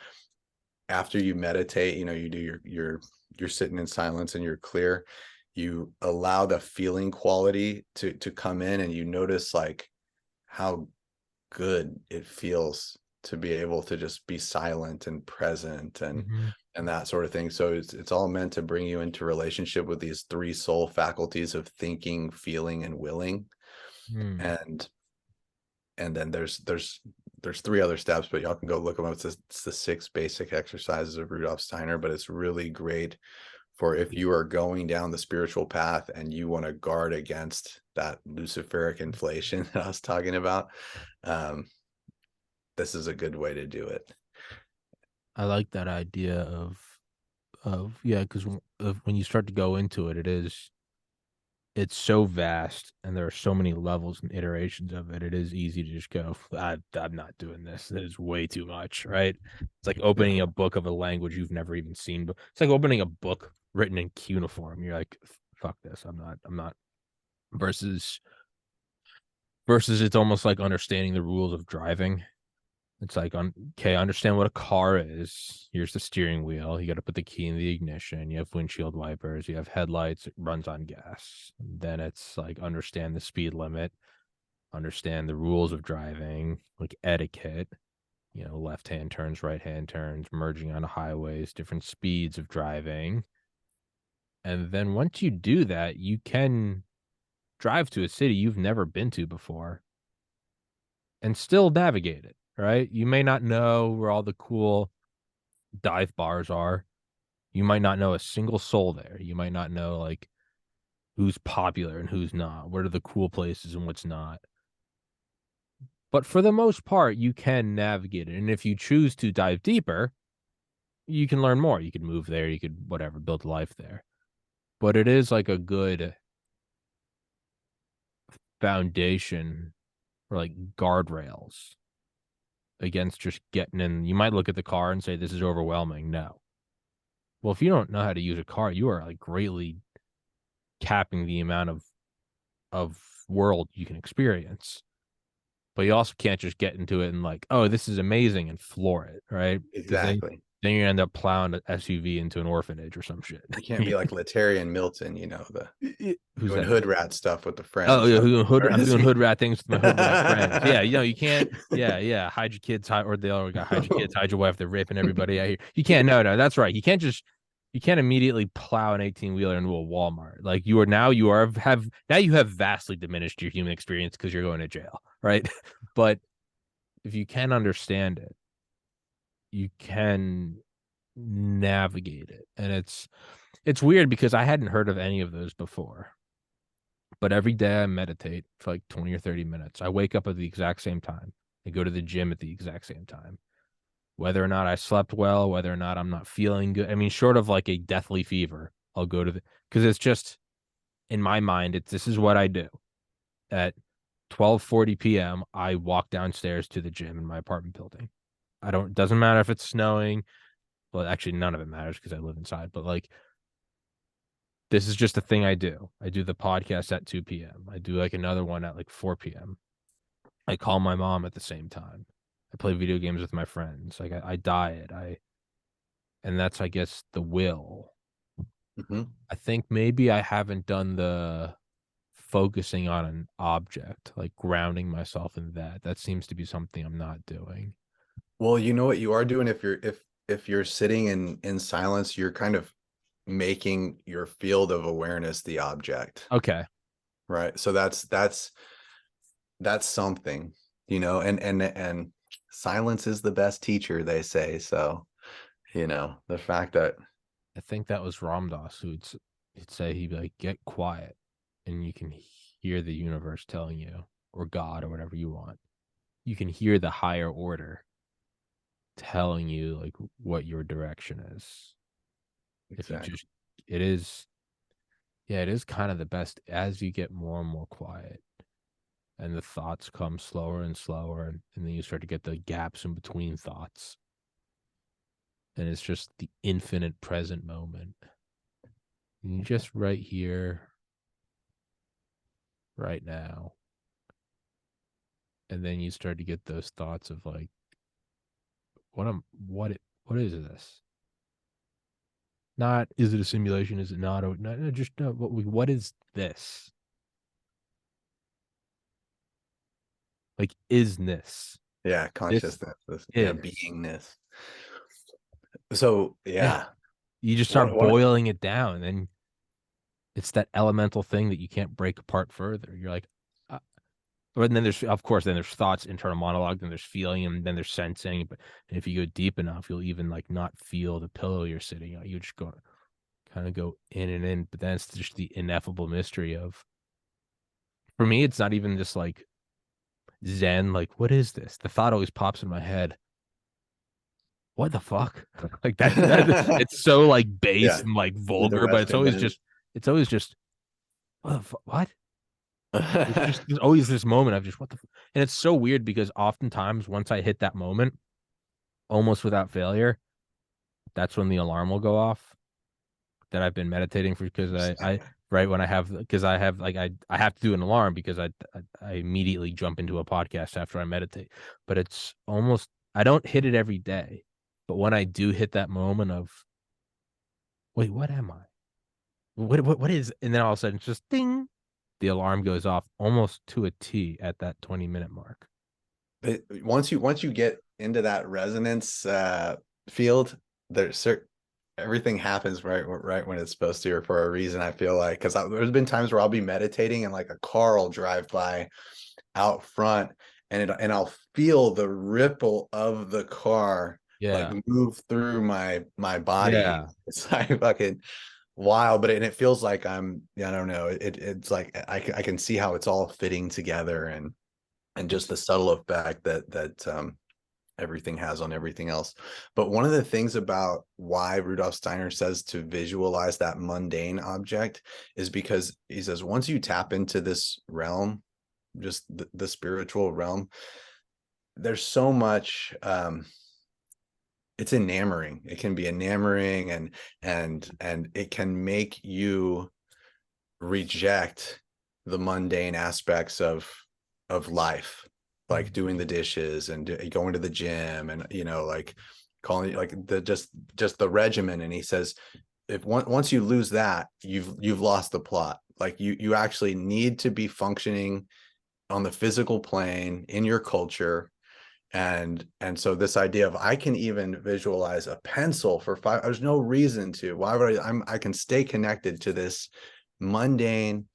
after you meditate, you do you're sitting in silence and you're clear, you allow the feeling quality to come in, and you notice like how good it feels to be able to just be silent and present, Hmm. and that sort of thing. So it's all meant to bring you into relationship with these three soul faculties of thinking, feeling, and willing. Hmm. And then there's three other steps, but y'all can go look them up. It's the six basic exercises of Rudolf Steiner, but it's really great for if you are going down the spiritual path and you want to guard against that Luciferic inflation that I was talking about. Um, this is a good way to do it. I like that idea of yeah, because when you start to go into it, it's so vast and there are so many levels and iterations of it. It is easy to just go, I'm not doing this. This is way too much, right? It's like Yeah, opening a book of a language you've never even seen. But it's like opening a book written in cuneiform. You're like, fuck this. I'm not. Versus it's almost like understanding the rules of driving. It's like, okay, understand what a car is. Here's the steering wheel. You got to put the key in the ignition. You have windshield wipers. You have headlights. It runs on gas. Then it's like, understand the speed limit. Understand the rules of driving, like etiquette. Left hand turns, right hand turns, merging on highways, different speeds of driving. And then once you do that, you can drive to a city you've never been to before and still navigate it, right? You may not know where all the cool dive bars are. You might not know a single soul there. You might not know like who's popular and who's not. What are the cool places and what's not. But for the most part, you can navigate it. And if you choose to dive deeper, you can learn more. You could move there, you could whatever, build a life there. But it is like a good foundation or like guardrails against just getting in. You might look at the car and say, this is overwhelming. No. Well, if you don't know how to use a car, you are like greatly capping the amount of world you can experience. But you also can't just get into it and like, oh, this is amazing and floor it, right? Because exactly. then you end up plowing an SUV into an orphanage or some shit. You can't be like Letarian Milton, Who's doing that? hood rat stuff with the Oh friends. yeah, I'm I'm doing crazy. hood rat things with my hood rat friends. Yeah, you can't. Yeah, yeah. Hide your kids, or the other guy. Hide your kids, hide your wife. They're raping everybody out here. You can't. No, that's right. You can't immediately plow an 18-wheeler into a Walmart. Like you have vastly diminished your human experience because you're going to jail, right? But if you can understand it, you can navigate it, and it's weird because I hadn't heard of any of those before. But every day I meditate for like 20 or 30 minutes. I wake up at the exact same time. I go to the gym at the exact same time. Whether or not I slept well, whether or not I'm not feeling good. I mean, short of like a deathly fever, I'll go to because it's just in my mind, this is what I do. At 12:40 p.m., I walk downstairs to the gym in my apartment building. Doesn't matter if it's snowing. Well, actually, none of it matters because I live inside, but like, this is just a thing I do. I do the podcast at 2 p.m. I do like another one at like 4 p.m. I call my mom at the same time. I play video games with my friends. Like I diet. And that's I guess the will. Mhm. I think maybe I haven't done the focusing on an object, like grounding myself in that. That seems to be something I'm not doing. Well, you know what you are doing if you're sitting in silence, you're kind of making your field of awareness the object, Okay. right? So that's something, and silence is the best teacher, they say. So the fact that I think that was Ramdas he'd say, he'd be like, get quiet, and you can hear the universe telling you, or God, or whatever you want. You can hear the higher order telling you like what your direction is. If you exactly. just, it is, yeah, it is kind of the best as you get more and more quiet, and the thoughts come slower and slower, and then you start to get the gaps in between thoughts, and it's just the infinite present moment. And you just right here, right now. And then you start to get those thoughts of like, what is this? Not, is it a simulation? Is it not? No, just no, what is this? Like, isness. Yeah, This consciousness, yeah, is. beingness. So Yeah. yeah, You just one start one boiling it down, and it's that elemental thing that you can't break apart further. You're like, uh, but then there's, of course, then there's thoughts, internal monologue, then there's feeling, and then there's sensing. But if you go deep enough, you'll even like not feel the pillow you're sitting on. You just go kind of go in and in. But then it's just the ineffable mystery of, for me, it's not even just like Zen, like, what is this? The thought always pops in my head. What the fuck? Like that it's so like base yeah, and like the vulgar, but rest of it. it's always just what the fuck? What? It's just, there's always this moment of just what the and it's so weird because oftentimes once I hit that moment, almost without failure, that's when the alarm will go off that I've been meditating for, because I right when I have, because I have like I have to do an alarm because I immediately jump into a podcast after I meditate. But it's almost, I don't hit it every day, but when I do hit that moment of, wait, what am I? What is, and then all of a sudden it's just ding, the alarm goes off almost to a T at that 20-minute mark. Once you get into that resonance field, there's certain everything happens right when it's supposed to, or for a reason. I feel like, because there's been times where I'll be meditating and like a car will drive by out front, and I'll feel the ripple of the car like Yeah. move through my body. Yeah. It's like fucking wild, but it feels like I don't know. It's like I can see how it's all fitting together, and just It's the subtle effect that everything has on everything else. But one of the things about why Rudolf Steiner says to visualize that mundane object is because he says once you tap into this realm, just the spiritual realm, there's so much it's enamoring. It can be enamoring, and it can make you reject the mundane aspects of life, like doing the dishes and going to the gym, and like calling like the just the regimen. And he says, if once you lose that, you've lost the plot. Like you actually need to be functioning on the physical plane in your culture. And so this idea of, I can even visualize a pencil for 5, there's no reason to, why would I can stay connected to this mundane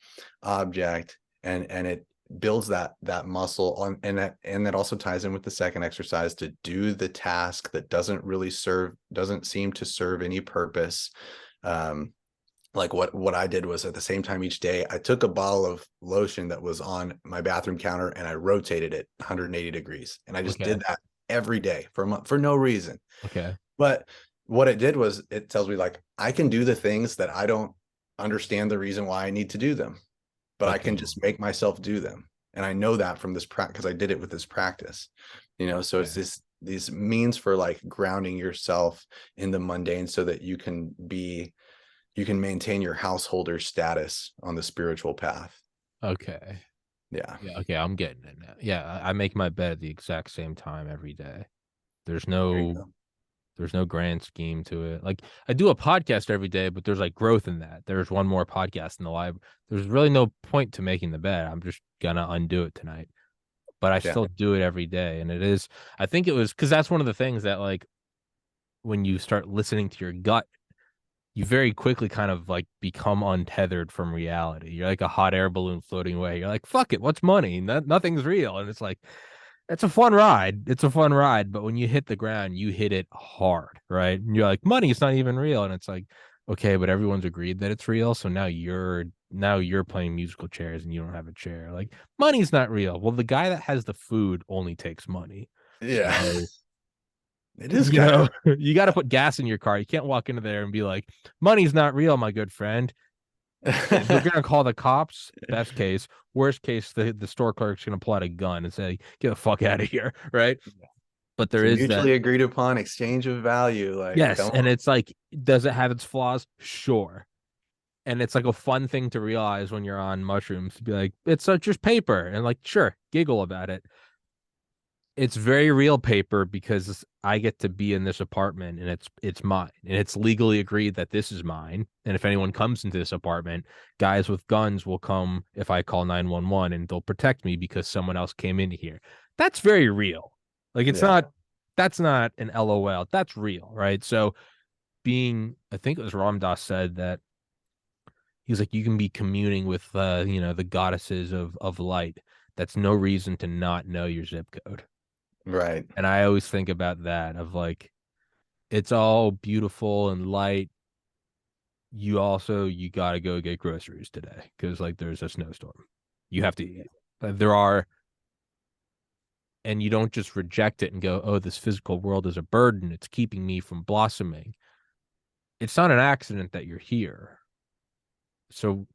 object, and it builds that muscle on. And that also ties in with the second exercise, to do the task that doesn't seem to serve any purpose. Like what I did was, at the same time each day, I took a bottle of lotion that was on my bathroom counter and I rotated it 180 degrees. And I just okay. did that every day for a month for no reason. Okay. But what it did was, it tells me like, I can do the things that I don't understand the reason why I need to do them, but I can Okay. just make myself do them. And I know that from this practice, because I did it with this practice, so it's Okay. these means for like grounding yourself in the mundane, so that you can maintain your householder status on the spiritual path. Okay. Yeah. Yeah. Okay. I'm getting it now. Yeah. I make my bed at the exact same time every day. There's There you no go. there's no grand scheme to it. Like, I do a podcast every day, but there's like growth in that. There's one more podcast in the library. There's really no point to making the bed. I'm just gonna undo it tonight. But I Yeah. still do it every day. And it is, I think it was because that's one of the things that, like, when you start listening to your gut, you very quickly kind of like become untethered from reality. You're like a hot air balloon floating away. You're like, fuck it, what's money? Nothing's real. And it's like, it's a fun ride. It's a fun ride, but when you hit the ground, you hit it hard, right? And you're like, money's not even real. And it's like, okay, but everyone's agreed that it's real. So now you're playing musical chairs and you don't have a chair. Like money's not real. Well, the guy that has the food only takes money. Yeah. So, It is you kind know, of you got to put gas in your car. You can't walk into there and be like, money's not real, my good friend. They're gonna call the cops. Best case, worst case, the store clerk's gonna pull out a gun and say, "Get the fuck out of here!" Right? But it's there a is that. mutually agreed upon exchange of value. Like, Yes, come and it's like, does it have its flaws? Sure. And it's like a fun thing to realize when you're on mushrooms to be like, it's just paper, and like, sure, giggle about it. It's very real paper because I get to be in this apartment and it's mine and it's legally agreed that this is mine. And if anyone comes into this apartment, guys with guns will come if I call 911 and they'll protect me because someone else came in here. That's very real. Like it's yeah. not that's not an LOL. That's real, right? So I think it was Ram Dass said that he's like you can be communing with the goddesses of light. That's no reason to not know your zip code. Right. And I always think about that of like it's all beautiful and light. You got to go get groceries today because like there's a snowstorm. You have to eat. There are, and you don't just reject it and go, "Oh, this physical world is a burden. It's keeping me from blossoming." It's not an accident that you're here. So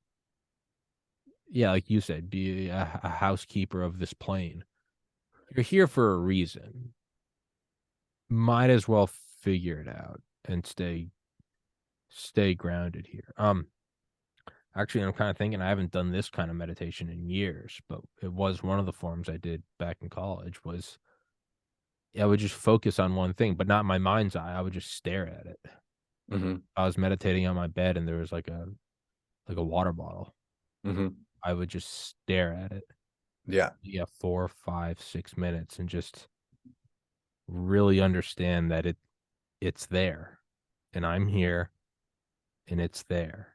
yeah, like you said, be a housekeeper of this plane. You're here for a reason. Might as well figure it out and stay grounded here. Actually, I'm kind of thinking I haven't done this kind of meditation in years, but it was one of the forms I did back in college was I would just focus on one thing, but not in my mind's eye. I would just stare at it. Hmm. I was meditating on my bed and there was like a water bottle. Hmm. I would just stare at it. Yeah. Yeah, 4, 5, 6 minutes and just really understand that it's there and I'm here and it's there.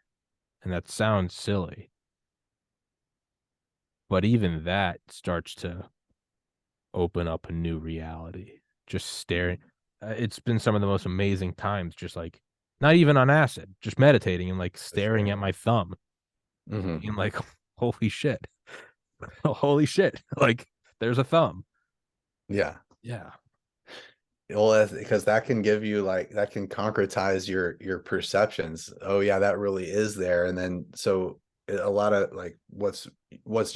And that sounds silly, but even that starts to open up a new reality. Just staring. It's been some of the most amazing times, just like not even on acid, just meditating and like It's staring there. at my thumb, Hmm. being like, holy shit, holy shit, like there's a thumb. Yeah. Yeah. Well, because that can give you like that can concretize your perceptions. Oh yeah, that really is there. And then so a lot of like what's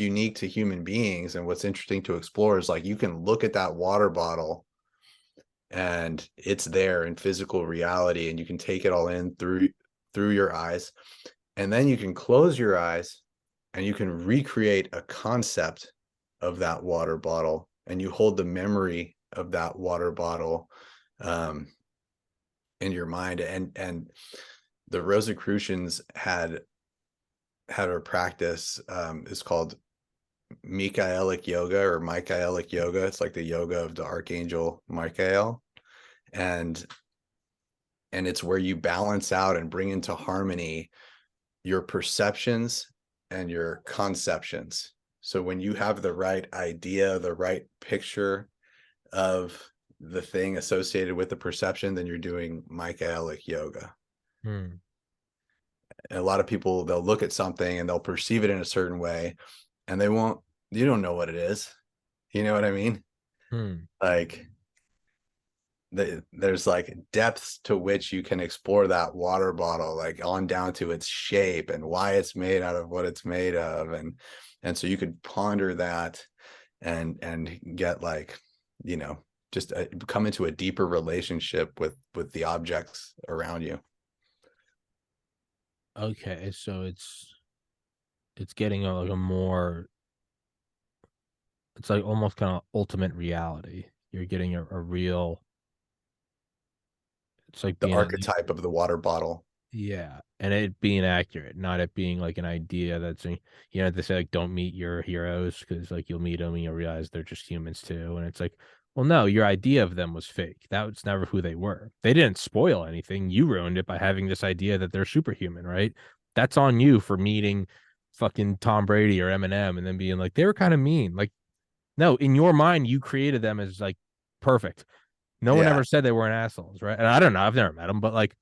unique to human beings and what's interesting to explore is like you can look at that water bottle and it's there in physical reality and you can take it all in through your eyes. And then you can close your eyes and you can recreate a concept of that water bottle and you hold the memory of that water bottle um, in your mind. And the Rosicrucians had a practice is called Michaelic yoga or Michaelic yoga. It's like the yoga of the archangel Michael. And it's where you balance out and bring into harmony your perceptions and your conceptions. So when you have the right idea, the right picture of the thing associated with the perception, then you're doing Michaelic yoga. Hmm. And a lot of people, they'll look at something and they'll perceive it in a certain way and you don't know what it is. You know what I mean? Hmm. Like there's like depths to which you can explore that water bottle, like on down to its shape and why it's made out of what it's made of. And so you could ponder that and get like, you know, just come into a deeper relationship with the objects around you. Okay, so it's getting like a more it's like almost kind of ultimate reality. You're getting a real it's like The being like archetype of the water bottle. yeah, and it being accurate, not it being like an idea that's they say like don't meet your heroes because like you'll meet them and you'll realize they're just humans too, and it's like, well, no, your idea of them was fake. That was never who they were. They didn't spoil anything. You ruined it by having this idea that they're superhuman, right? That's on you for meeting fucking Tom Brady or Eminem and then being like they were kind of mean. Like No, in your mind, you created them as like perfect. No one Yeah. ever said they weren't assholes, right? And I don't know, I've never met them, but like,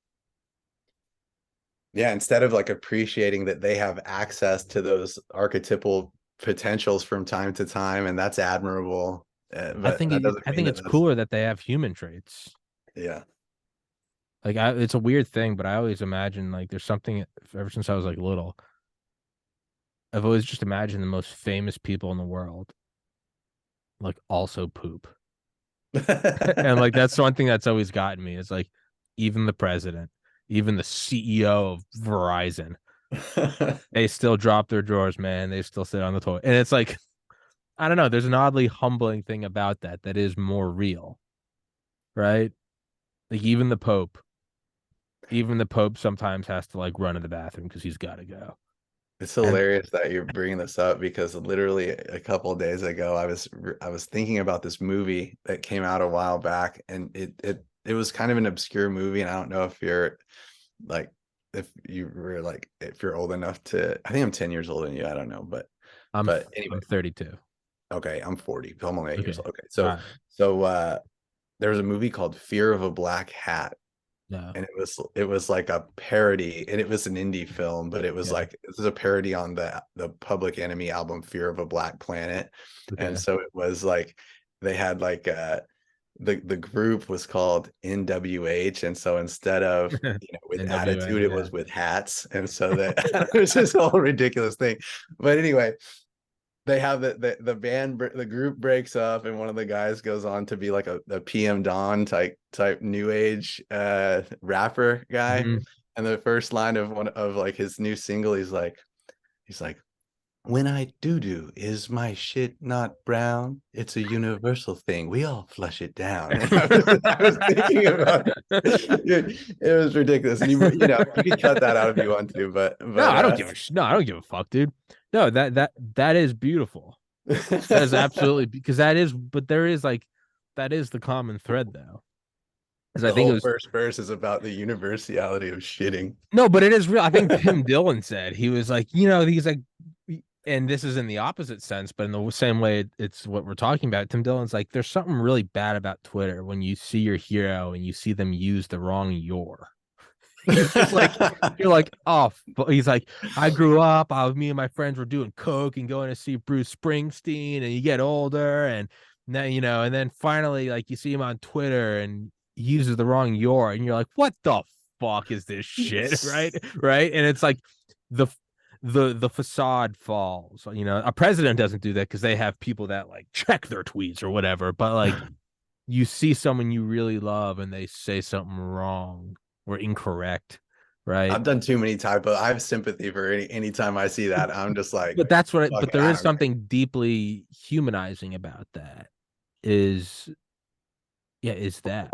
Yeah, instead of like appreciating that they have access to those archetypal potentials from time to time, and that's admirable. But that doesn't I mean think that it's that's, cooler that they have human traits. yeah. Like, it's a weird thing, but I always imagine like there's something ever since I was like little. I've always just imagined the most famous people in the world like also poop. And like that's one thing that's always gotten me is like even the president, even the CEO of Verizon, they still drop their drawers, man. They still sit on the toilet. And it's like, I don't know, there's an oddly humbling thing about that that is more real, right? Like even the Pope sometimes has to like run to the bathroom because he's got to go. It's And hilarious that you're bringing this up because literally a couple of days ago I was thinking about this movie that came out a while back, and it was kind of an obscure movie, and I don't know if you're like if you're old enough to, I think I'm 10 years older than you, I don't know, but anyway, I'm 32. okay, I'm 40, so I'm only 8 years Okay. old. Okay, All so right. there was a movie called Fear of a Black Hat, No. and it was like a parody, and it was an indie film, but it was Yeah. like this is a parody on the Public Enemy album Fear of a Black Planet. And Okay. so it was like they had like the group was called NWH, and so instead of with NWA. attitude, it Yeah. was with hats, and so that it was this whole ridiculous thing. But anyway, they have the group breaks up, and one of the guys goes on to be like a PM Dawn type new age rapper guy. Mhm. And the first line of one of like his new single, he's like, when I do is my shit not brown? It's a universal thing. We all flush it down. And I was thinking about it was ridiculous. And you can cut that out if you want to, No, but I don't give a no, I don't give a fuck, dude. No, that is beautiful. That is absolutely because that is, but there is like that is the common thread though. Because I the think it whole was first verse is about the universality of shitting. no, but it is real. I think Tim Dillon said he was like, he's like, and this is in the opposite sense, but in the same way, it's what we're talking about. Tim Dillon's like, there's something really bad about Twitter when you see your hero and you see them use the wrong your. He's just like, you're like, oh, he's like, I grew up, me and my friends were doing coke and going to see Bruce Springsteen, and you get older, and now, and then finally, like, you see him on Twitter and he uses the wrong your, and you're like, what the fuck is this shit, right? Right? And it's like the the facade falls. A president doesn't do that because they have people that like check their tweets or whatever, but like you see someone you really love and they say something wrong or incorrect, right? I've done too many typos. I have sympathy for anytime I see that. I'm just like, But that's what fuck but there out is of here. something deeply humanizing about that. Is yeah, is that.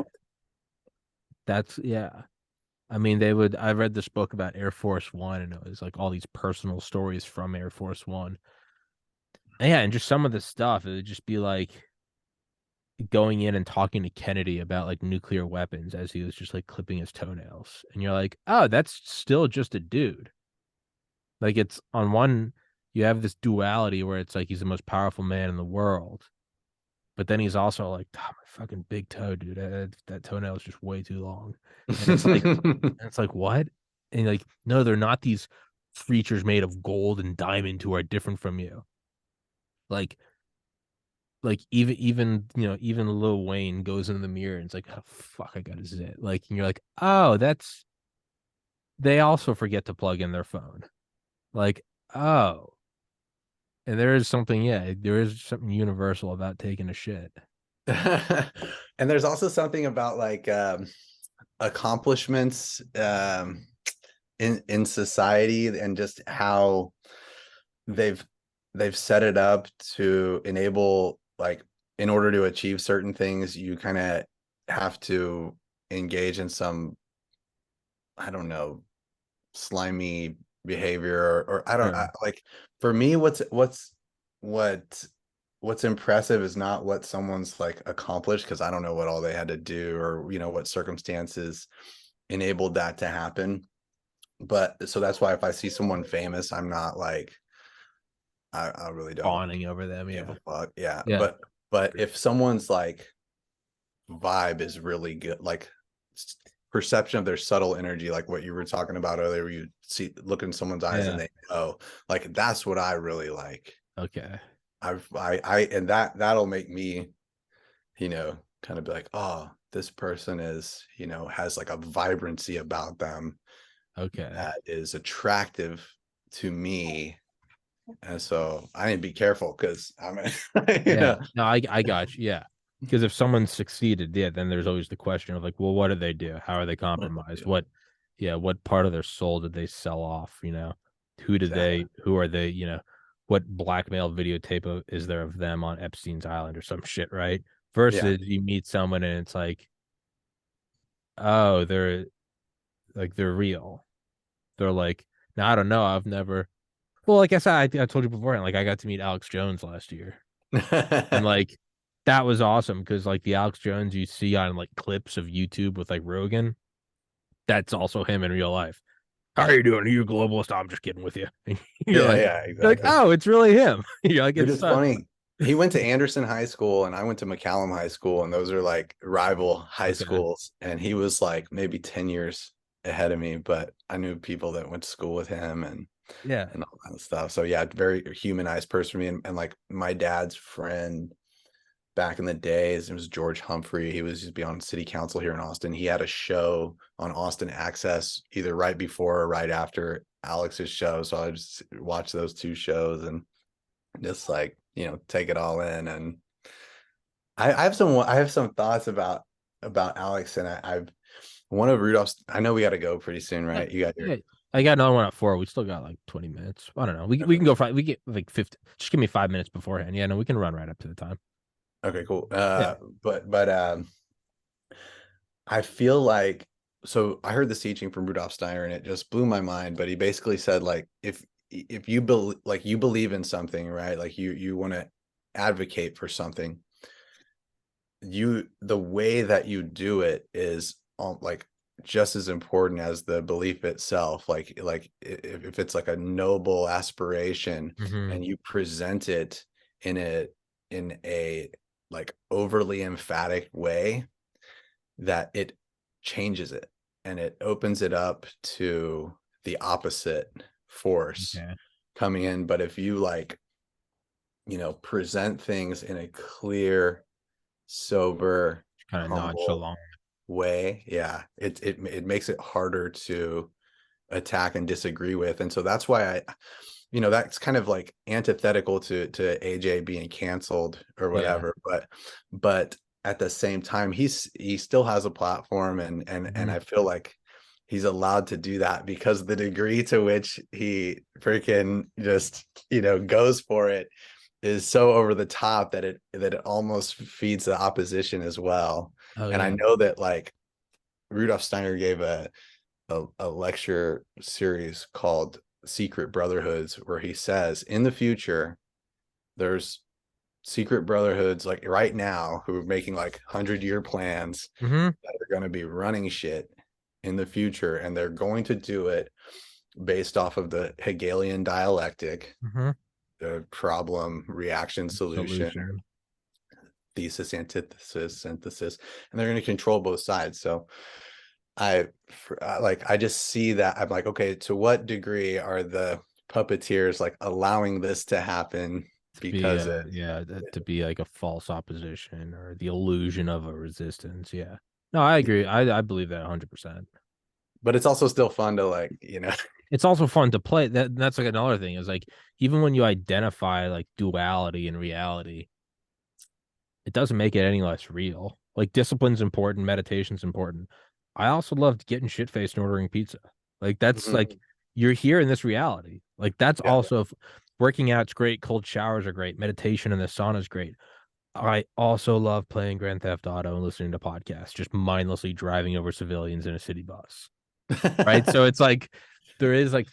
That's yeah. I mean, I read this book about Air Force One, and it was like all these personal stories from Air Force One. And yeah, and just some of the stuff, it would just be like going in and talking to Kennedy about like nuclear weapons as he was just like clipping his toenails. And you're like, oh, that's still just a dude. Like it's on one, you have this duality where it's like he's the most powerful man in the world, but then he's also like, oh, my fucking big toe, dude. That toenail is just way too long. And it's like what? And like, no, they're not these creatures made of gold and diamond who are different from you. Like, even Lil Wayne goes in the mirror and it's like, oh fuck, I got a zit. Like, and you're like, oh, that's they also forget to plug in their phone. Like, oh, and there is something universal about taking a shit. And there's also something about like accomplishments in society, and just how they've they've set it up to enable, like, in order to achieve certain things, you kind of have to engage in some, I don't know, slimy behavior, or I don't Sure. like, for me, what what's impressive is not what someone's like accomplished, because I don't know what all they had to do, or what circumstances enabled that to happen. But so that's why if I see someone famous, I'm not like, I really don't fawning over them. give a Yeah. fuck. Yeah, Yeah. but if someone's like vibe is really good, like perception of their subtle energy, like what you were talking about earlier, where you see look in someone's eyes and Yeah. they know, like that's what I really like. Okay. And that'll make me, kind of be like, oh, this person is, has like a vibrancy about them Okay. that is attractive to me. And so I need to be careful because I'm, Yeah. No, I got you. Yeah. Because if someone succeeded, yeah, then there's always the question of like, well, what did they do? How are they compromised? What part of their soul did they sell off? exactly. Who are they, what blackmail videotape is there of them on Epstein's Island or some shit, right? Yeah. Versus you meet someone and it's like, oh, they're real. They're like, now I don't know. I've never, well, like I said, I told you beforehand, like I got to meet Alex Jones last year. And like that was awesome because like the Alex Jones you see on like clips of YouTube with like Rogan, that's also him in real life. How are you doing? Are you a globalist? I'm just kidding with you. You're Yeah, like, yeah, you're like, exactly. oh, it's really him. You're like, Dude, it's it's funny. He went to Anderson High School and I went to McCallum High School, and those are like rival high okay. schools. And he was like maybe 10 years ahead of me, but I knew people that went to school with him Yeah. and all that stuff. So yeah, very humanized person for me. And like my dad's friend back in the days, it was George Humphrey. He was just be on city council here in Austin. He had a show on Austin Access either right before or right after Alex's show. So I just watched those two shows and just like, take it all in. And I have some thoughts about Alex, and I've one of Rudolph's. I know we got to go pretty soon, Yeah. right? You got your Yeah. I got another one at 4. We still got like 20 minutes. I don't know. We okay. can go for we get like 50. Just give me 5 minutes beforehand. Yeah, no, we can run right up to the time. Okay, cool. Yeah. But I feel like, so I heard this teaching from Rudolf Steiner and it just blew my mind. But he basically said like if you believe, like you believe in something, right? Like you want to advocate for something, the way that you do it is like just as important as the belief itself. Like if it's like a noble aspiration Hmm. and you present it in a like overly emphatic way, that it changes it and it opens it up to the opposite force Okay. coming in. But if you like, present things in a clear, sober, Kind of humble nonchalant. way, yeah, it makes it harder to attack and disagree with. And so that's why that's kind of like antithetical to AJ being canceled or Yeah. whatever. But at the same time, he still has a platform, and Hmm. I feel like he's allowed to do that because the degree to which he freaking just goes for it is so over the top that it almost feeds the opposition as well. Oh And I yeah. know that like Rudolf Steiner gave a lecture series called Secret Brotherhoods, where he says in the future there's secret brotherhoods like right now who are making like 100-year plans Hmm. that are going to be running shit in the future, and they're going to do it based off of the Hegelian dialectic, Hmm. the problem reaction solution, Solution. thesis antithesis synthesis, and they're going to control both sides. So I just see that. I'm like, okay, to what degree are the puppeteers like allowing this to happen To be because to be like a false opposition or the illusion of a resistance. Yeah. No, I agree. I believe that 100%. but it's also still fun to like, It's also fun to play. That's like another thing is like even when you identify like duality and reality, it doesn't make it any less real. Like discipline's important, meditation's important. I also loved getting shit faced and ordering pizza. Like that's like Mhm. you're here in this reality. Like that's Yeah. also working out's great, cold showers are great, meditation in the sauna is great. I also love playing Grand Theft Auto and listening to podcasts, just mindlessly driving over civilians in a city bus. Right. So it's like there is like,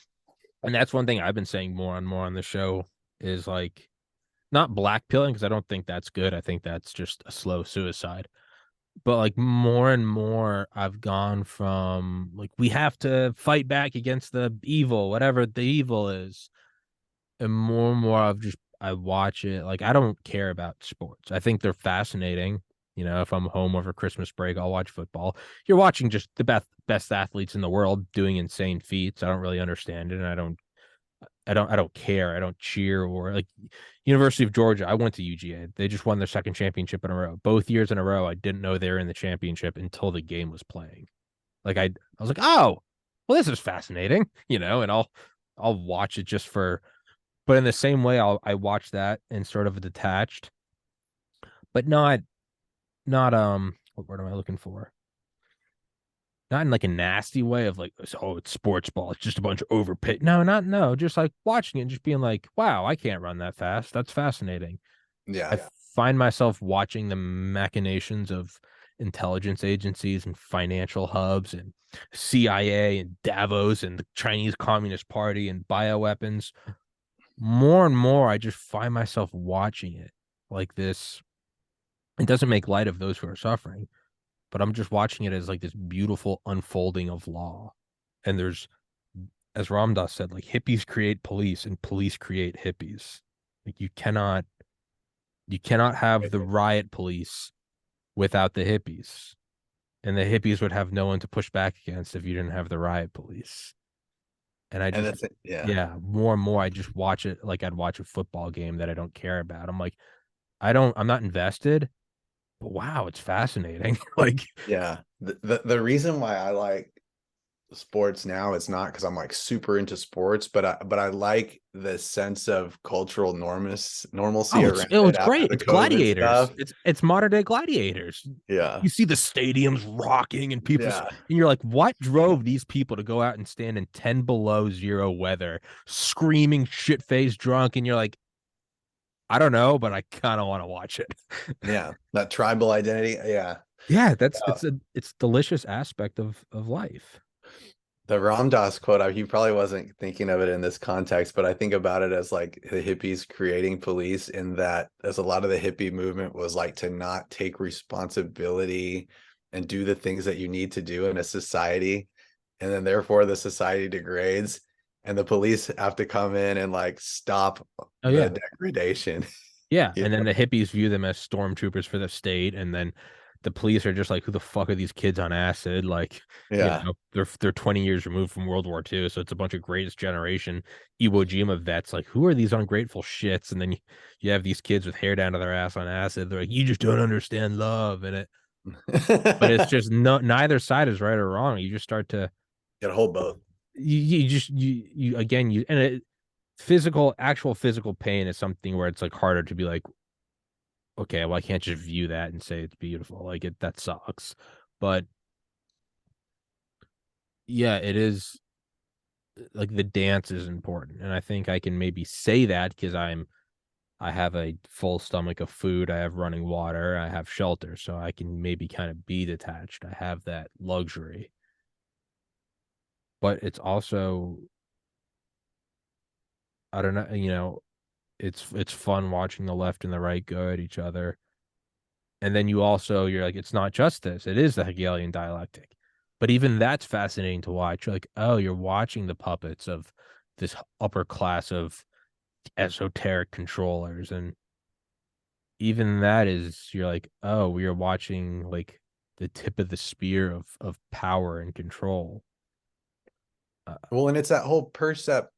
and that's one thing I've been saying more on the show is like not black pilling because I don't think that's good. I think that's just a slow suicide. But like more and more, I've gone from like we have to fight back against the evil, whatever the evil is, and more I watch it. Like I don't care about sports. I think they're fascinating. You know, if I'm home over Christmas break, I'll watch football. You're watching just the best athletes in the world doing insane feats. I don't really understand it, and I don't care. I don't cheer or like University of Georgia. I went to UGA. They just won their second championship in a row. Both years in a row, I didn't know they were in the championship until the game was playing. Like I was like, oh, well, this is fascinating, you know, and I'll watch it just for. But in the same way, I watch that and sort of detached, but not what word am I looking for? Not in like a nasty way of like, oh, it's sports ball. It's just a bunch of overpit. No. Just like watching it and just being like, wow, I can't run that fast. That's fascinating. I Yeah. find myself watching the machinations of intelligence agencies and financial hubs and CIA and Davos and the Chinese Communist Party and bioweapons. More and more, I just find myself watching it like this. It doesn't make light of those who are suffering, but I'm just watching it as like this beautiful unfolding of law. And there's, as Ramdas said, like hippies create police and police create hippies. Like you cannot have the riot police without the hippies. And the hippies would have no one to push back against if you didn't have the riot police. And I And just, that's it. Yeah. yeah, more and more, I just watch it like I'd watch a football game that I don't care about. I'm like, I'm not invested, but wow, it's fascinating. Like, Yeah. The reason why I like sports now is not because I'm like super into sports, but I like the sense of cultural normalcy oh, around it it's after great. the It's COVID gladiators. stuff. It's modern day gladiators. Yeah. You see the stadiums rocking and Yeah. and you're like, what drove these people to go out and stand in 10 below zero weather, screaming shit faced drunk? And you're like, I don't know, but I kind of want to watch it. Yeah. That tribal identity. Yeah. Yeah, Uh, it's delicious aspect of life. the Ram Dass quote, he probably wasn't thinking of it in this context, but I think about it as like the hippies creating police, in that as a lot of the hippie movement was like to not take responsibility and do the things that you need to do in a society. And then therefore the society degrades and the police have to come in and like stop Oh the yeah. degradation. Yeah, You and then know? the hippies view them as stormtroopers for the state, and then the police are just like, "Who the fuck are these kids on acid?" Like, Yeah. they're 20 years removed from World War II, so it's a bunch of greatest generation Iwo Jima vets. Like, who are these ungrateful shits? And then you have these kids with hair down to their ass on acid. They're like, "You just don't understand love," and but it's just no, neither side is right or wrong. You just start to Gotta hold both. you just you again you and it, actual physical pain is something where it's like harder to be like, okay, well, I can't just view that and say it's beautiful. Like that sucks. But yeah, it is like the dance is important. And I think I can maybe say that because I have a full stomach of food, I have running water, I have shelter, so I can maybe kind of be detached. I have that luxury. But it's also, I don't know, it's fun watching the left and the right go at each other. And then you're like, it's not just this, it is the Hegelian dialectic. But even that's fascinating to watch. You're like, oh, you're watching the puppets of this upper class of esoteric controllers. And even that is, you're like, oh, we are watching like the tip of the spear of power and control. Uh, Well, and it's that whole percept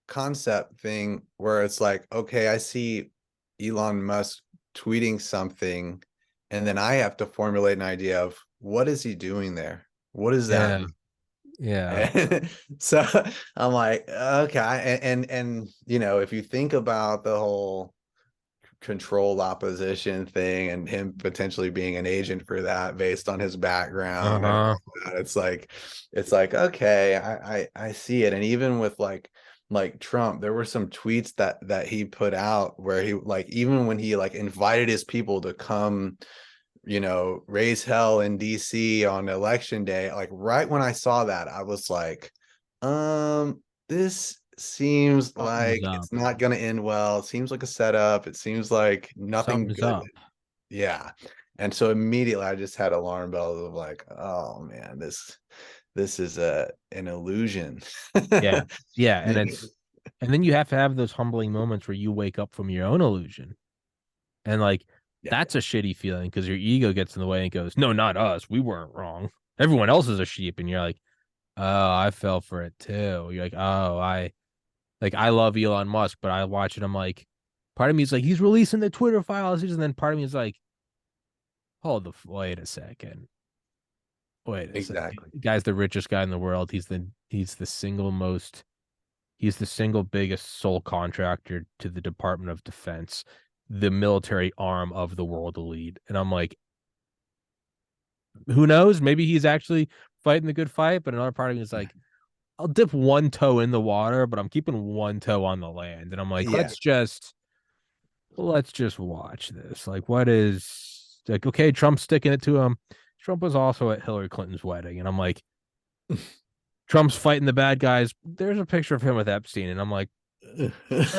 concept thing where it's like, okay, I see Elon Musk tweeting something, and then I have to formulate an idea of what is he doing there? What does that yeah. mean? Yeah. And so I'm like, okay, and if you think about the whole controlled opposition thing and him potentially being an agent for that based on his background and Uh-huh. all that, it's like okay, I see it. And even with like Trump, there were some tweets that he put out where he, like, even when he like invited his people to come, raise hell in DC on election day, like right when I saw that, I was like, this seems Something's like up. it's not going to end well. It seems like a setup. It seems like nothing Something's good. up. Yeah. And so immediately I just had alarm bells of like, oh man, this is an illusion. Yeah. Yeah. And You it's know? And then you have to have those humbling moments where you wake up from your own illusion. And like, Yeah, that's a shitty feeling because your ego gets in the way and goes, no, not us. We weren't wrong. Everyone else is a sheep. And you're like, oh, I fell for it too. You're like, oh, I love Elon Musk, but I watch it. I'm like, part of me is like, he's releasing the Twitter files. And then part of me is like, wait a second. Wait a second. exactly. The guy's the richest guy in the world. He's the single biggest sole contractor to the Department of Defense, the military arm of the world elite. And I'm like, who knows? Maybe he's actually fighting the good fight, but another part of me is like, I'll dip one toe in the water, but I'm keeping one toe on the land. And I'm like, Yeah. let's just watch this. Like, what is like, okay, Trump's sticking it to him. Trump was also at Hillary Clinton's wedding. And I'm like, Trump's fighting the bad guys. There's a picture of him with Epstein. And I'm like, all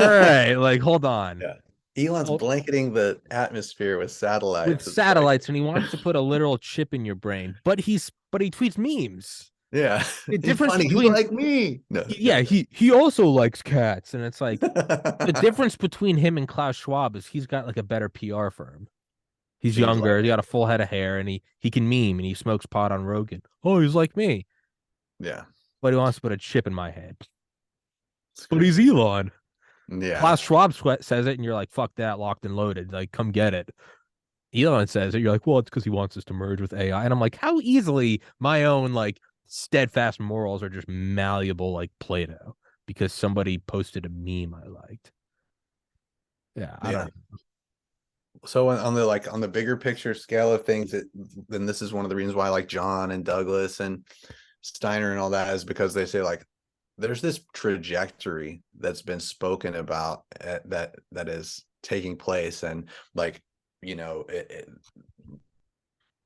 right, like, hold on. Yeah. Elon's Well, blanketing the atmosphere with with satellites. It's like, satellites, and he wants to put a literal chip in your brain, but he tweets memes. yeah, The he's difference funny. He's between like me. No, no, yeah, he also likes cats, and it's like the no. difference between him and Klaus Schwab is he's got like a better PR firm. He's Seems like younger, he it. got a full head of hair, and he can meme and he smokes pot on Rogan. Oh, he's like me, Yeah, but he wants to put a chip in my head. it's But he's crazy. Elon. Yeah, Klaus Schwab says it, and you're like, fuck that, locked and loaded. Like, come get it. Elon says it, you're like, well, it's because he wants us to merge with AI. And I'm like, how easily my own like steadfast morals are just malleable like Play-Doh because somebody posted a meme I liked. Yeah, I yeah. don't So on the like on the bigger picture scale of things, then this is one of the reasons why I like John and Douglas and Steiner and all that is because they say like there's this trajectory that's been spoken about that is taking place and like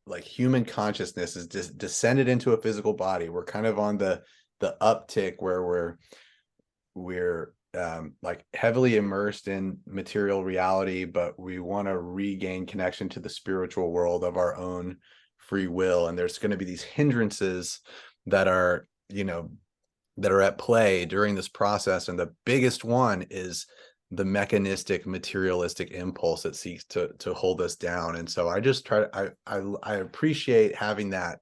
like human consciousness is just descended into a physical body. We're kind of on the uptick where we're like heavily immersed in material reality, but we want to regain connection to the spiritual world of our own free will. And there's going to be these hindrances that are, that are at play during this process. And the biggest one is the mechanistic materialistic impulse that seeks to hold us down. And so I just I appreciate having that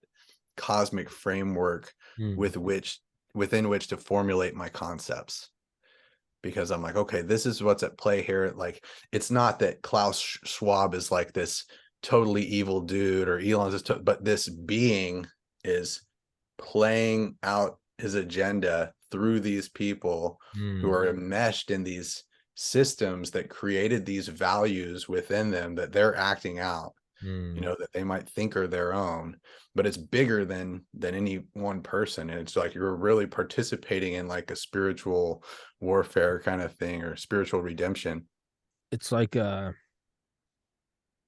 cosmic framework Hmm. with which within which to formulate my concepts, because I'm like, okay, this is what's at play here. Like, it's not that Klaus Schwab is like this totally evil dude or Elon's just, but this being is playing out his agenda through these people who Hmm. are enmeshed in these systems that created these values within them that they're acting out, Hmm. that they might think are their own, but it's bigger than any one person. And it's like you're really participating in like a spiritual warfare kind of thing or spiritual redemption.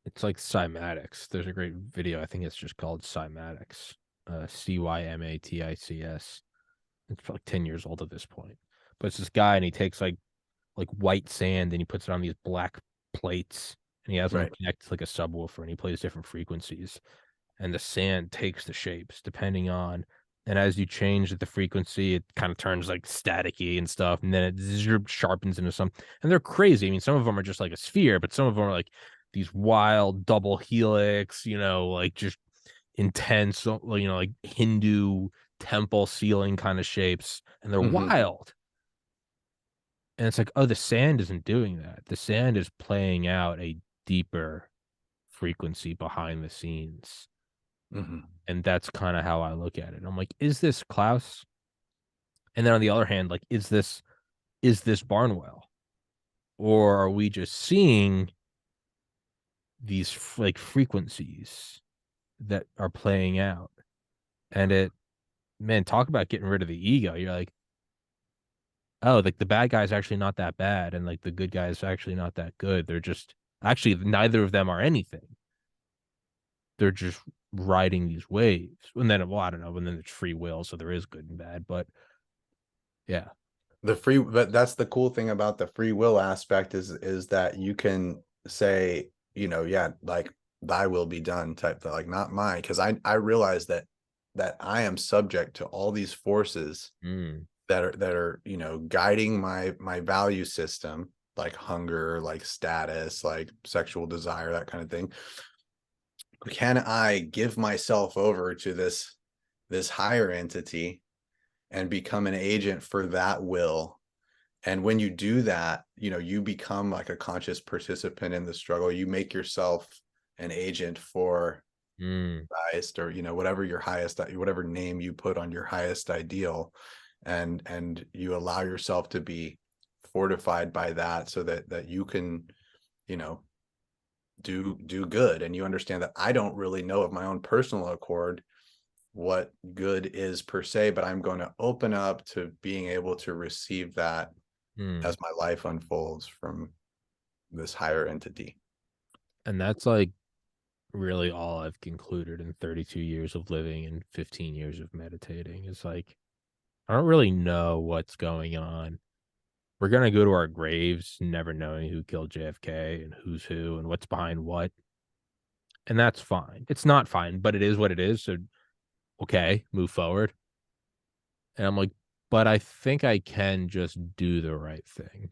It's like cymatics. There's a great video. I think it's just called cymatics. Cymatics. It's like 10 years old at this point. But it's this guy and he takes like white sand and he puts it on these black plates and he has them Right. connect to like a subwoofer and he plays different frequencies and the sand takes the shapes depending on, and as you change the frequency it kind of turns like staticky and stuff and then it sharpens into some, and they're crazy. I mean, some of them are just like a sphere, but some of them are like these wild double helix, like just intense, like Hindu temple ceiling kind of shapes, and they're Mm-hmm. wild. And it's like, oh, the sand isn't doing that. The sand is playing out a deeper frequency behind the scenes. Mm-hmm. And that's kind of how I look at it. I'm like, is this Klaus? And then on the other hand, like, is this Barnwell? Or are we just seeing these like frequencies that are playing out? And man, talk about getting rid of the ego. You're like, oh, like the bad guy's actually not that bad, and like the good guy's actually not that good. They're just actually neither of them are anything. They're just riding these waves. And then, well, I don't know. And then it's free will, so there is good and bad. But yeah, But that's the cool thing about the free will aspect is that you can say, yeah, like thy will be done type thing, like not mine. Cause I realize that I am subject to all these forces mm. that are, guiding my value system, like hunger, like status, like sexual desire, that kind of thing. Can I give myself over to this higher entity and become an agent for that will? And when you do that, you become like a conscious participant in the struggle. You make yourself an agent for Mm, highest, or whatever your highest, whatever name you put on your highest ideal, and you allow yourself to be fortified by that, so that you can, you know do good. And you understand that I don't really know of my own personal accord what good is per se, but I'm going to open up to being able to receive that mm. as my life unfolds from this higher entity. And that's like really all I've concluded in 32 years of living and 15 years of meditating is like, I don't really know what's going on. We're gonna go to our graves never knowing who killed JFK and who's who and what's behind what, and that's fine. It's not fine, but it is what it is, so, okay, move forward. And I'm like, "But I think I can just do the right thing."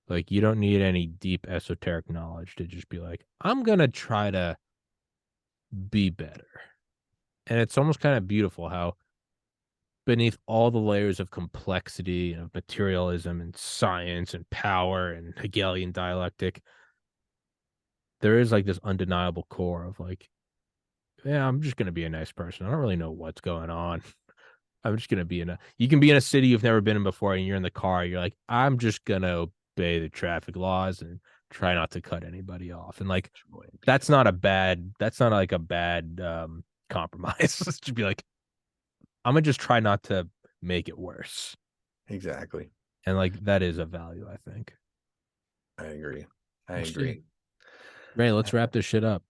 Like, you don't need any deep esoteric knowledge to just be like, "I'm gonna try to be better." And it's almost kinda beautiful how beneath all the layers of complexity and of materialism and science and power and Hegelian dialectic, there is like this undeniable core of like, yeah, I'm just gonna be a nice person. I don't really know what's going on. I'm just gonna be in a you can be in a city you've never been in before and you're in the car, you're like, I'm just gonna obey the traffic laws and try not to cut anybody off. And like that's not like a bad compromise. Just be like, I'm gonna just try not to make it worse. Exactly. And like that is a value, I think. I agree. I Well, shit. agree. Ray, let's wrap this shit up.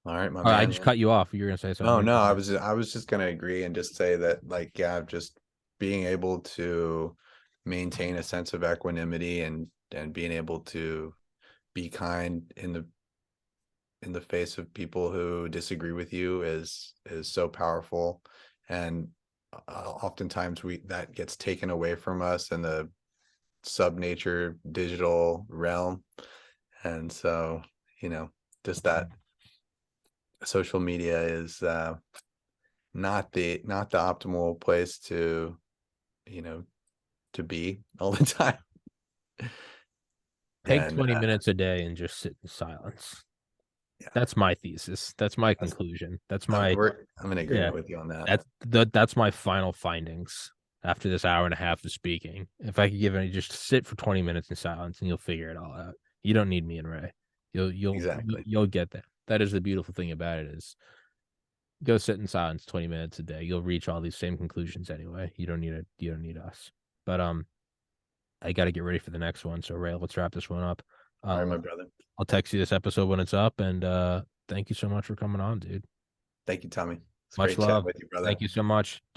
All right, my Oh, I man. just cut you off. You were gonna say No, something. no, I was just gonna agree and just say that, like, yeah, just being able to maintain a sense of equanimity, and being able to be kind in the face of people who disagree with you is so powerful. And oftentimes we that gets taken away from us in the sub nature digital realm. And so, just that social media is not the optimal place you know to be all the time. Take And 20 minutes a day and just sit in silence. yeah, That's my thesis. That's my that's, conclusion. That's I'm, my we're, I'm in yeah. agreement with you on that. That's my final findings after this hour and a half of speaking. If I could give any, just sit for 20 minutes in silence and you'll figure it all out. You don't need me and Ray. Exactly. You'll get that. That is the beautiful thing about it is go sit in silence 20 minutes a day. You'll reach all these same conclusions anyway. You don't need us. But I got to get ready for the next one. So Ray, let's wrap this one up. All right, I'll my brother. I'll text you this episode when it's up and thank you so much for coming on, dude. Thank you, Tommy. It's Much great chatting love. with you, brother. Thank you so much.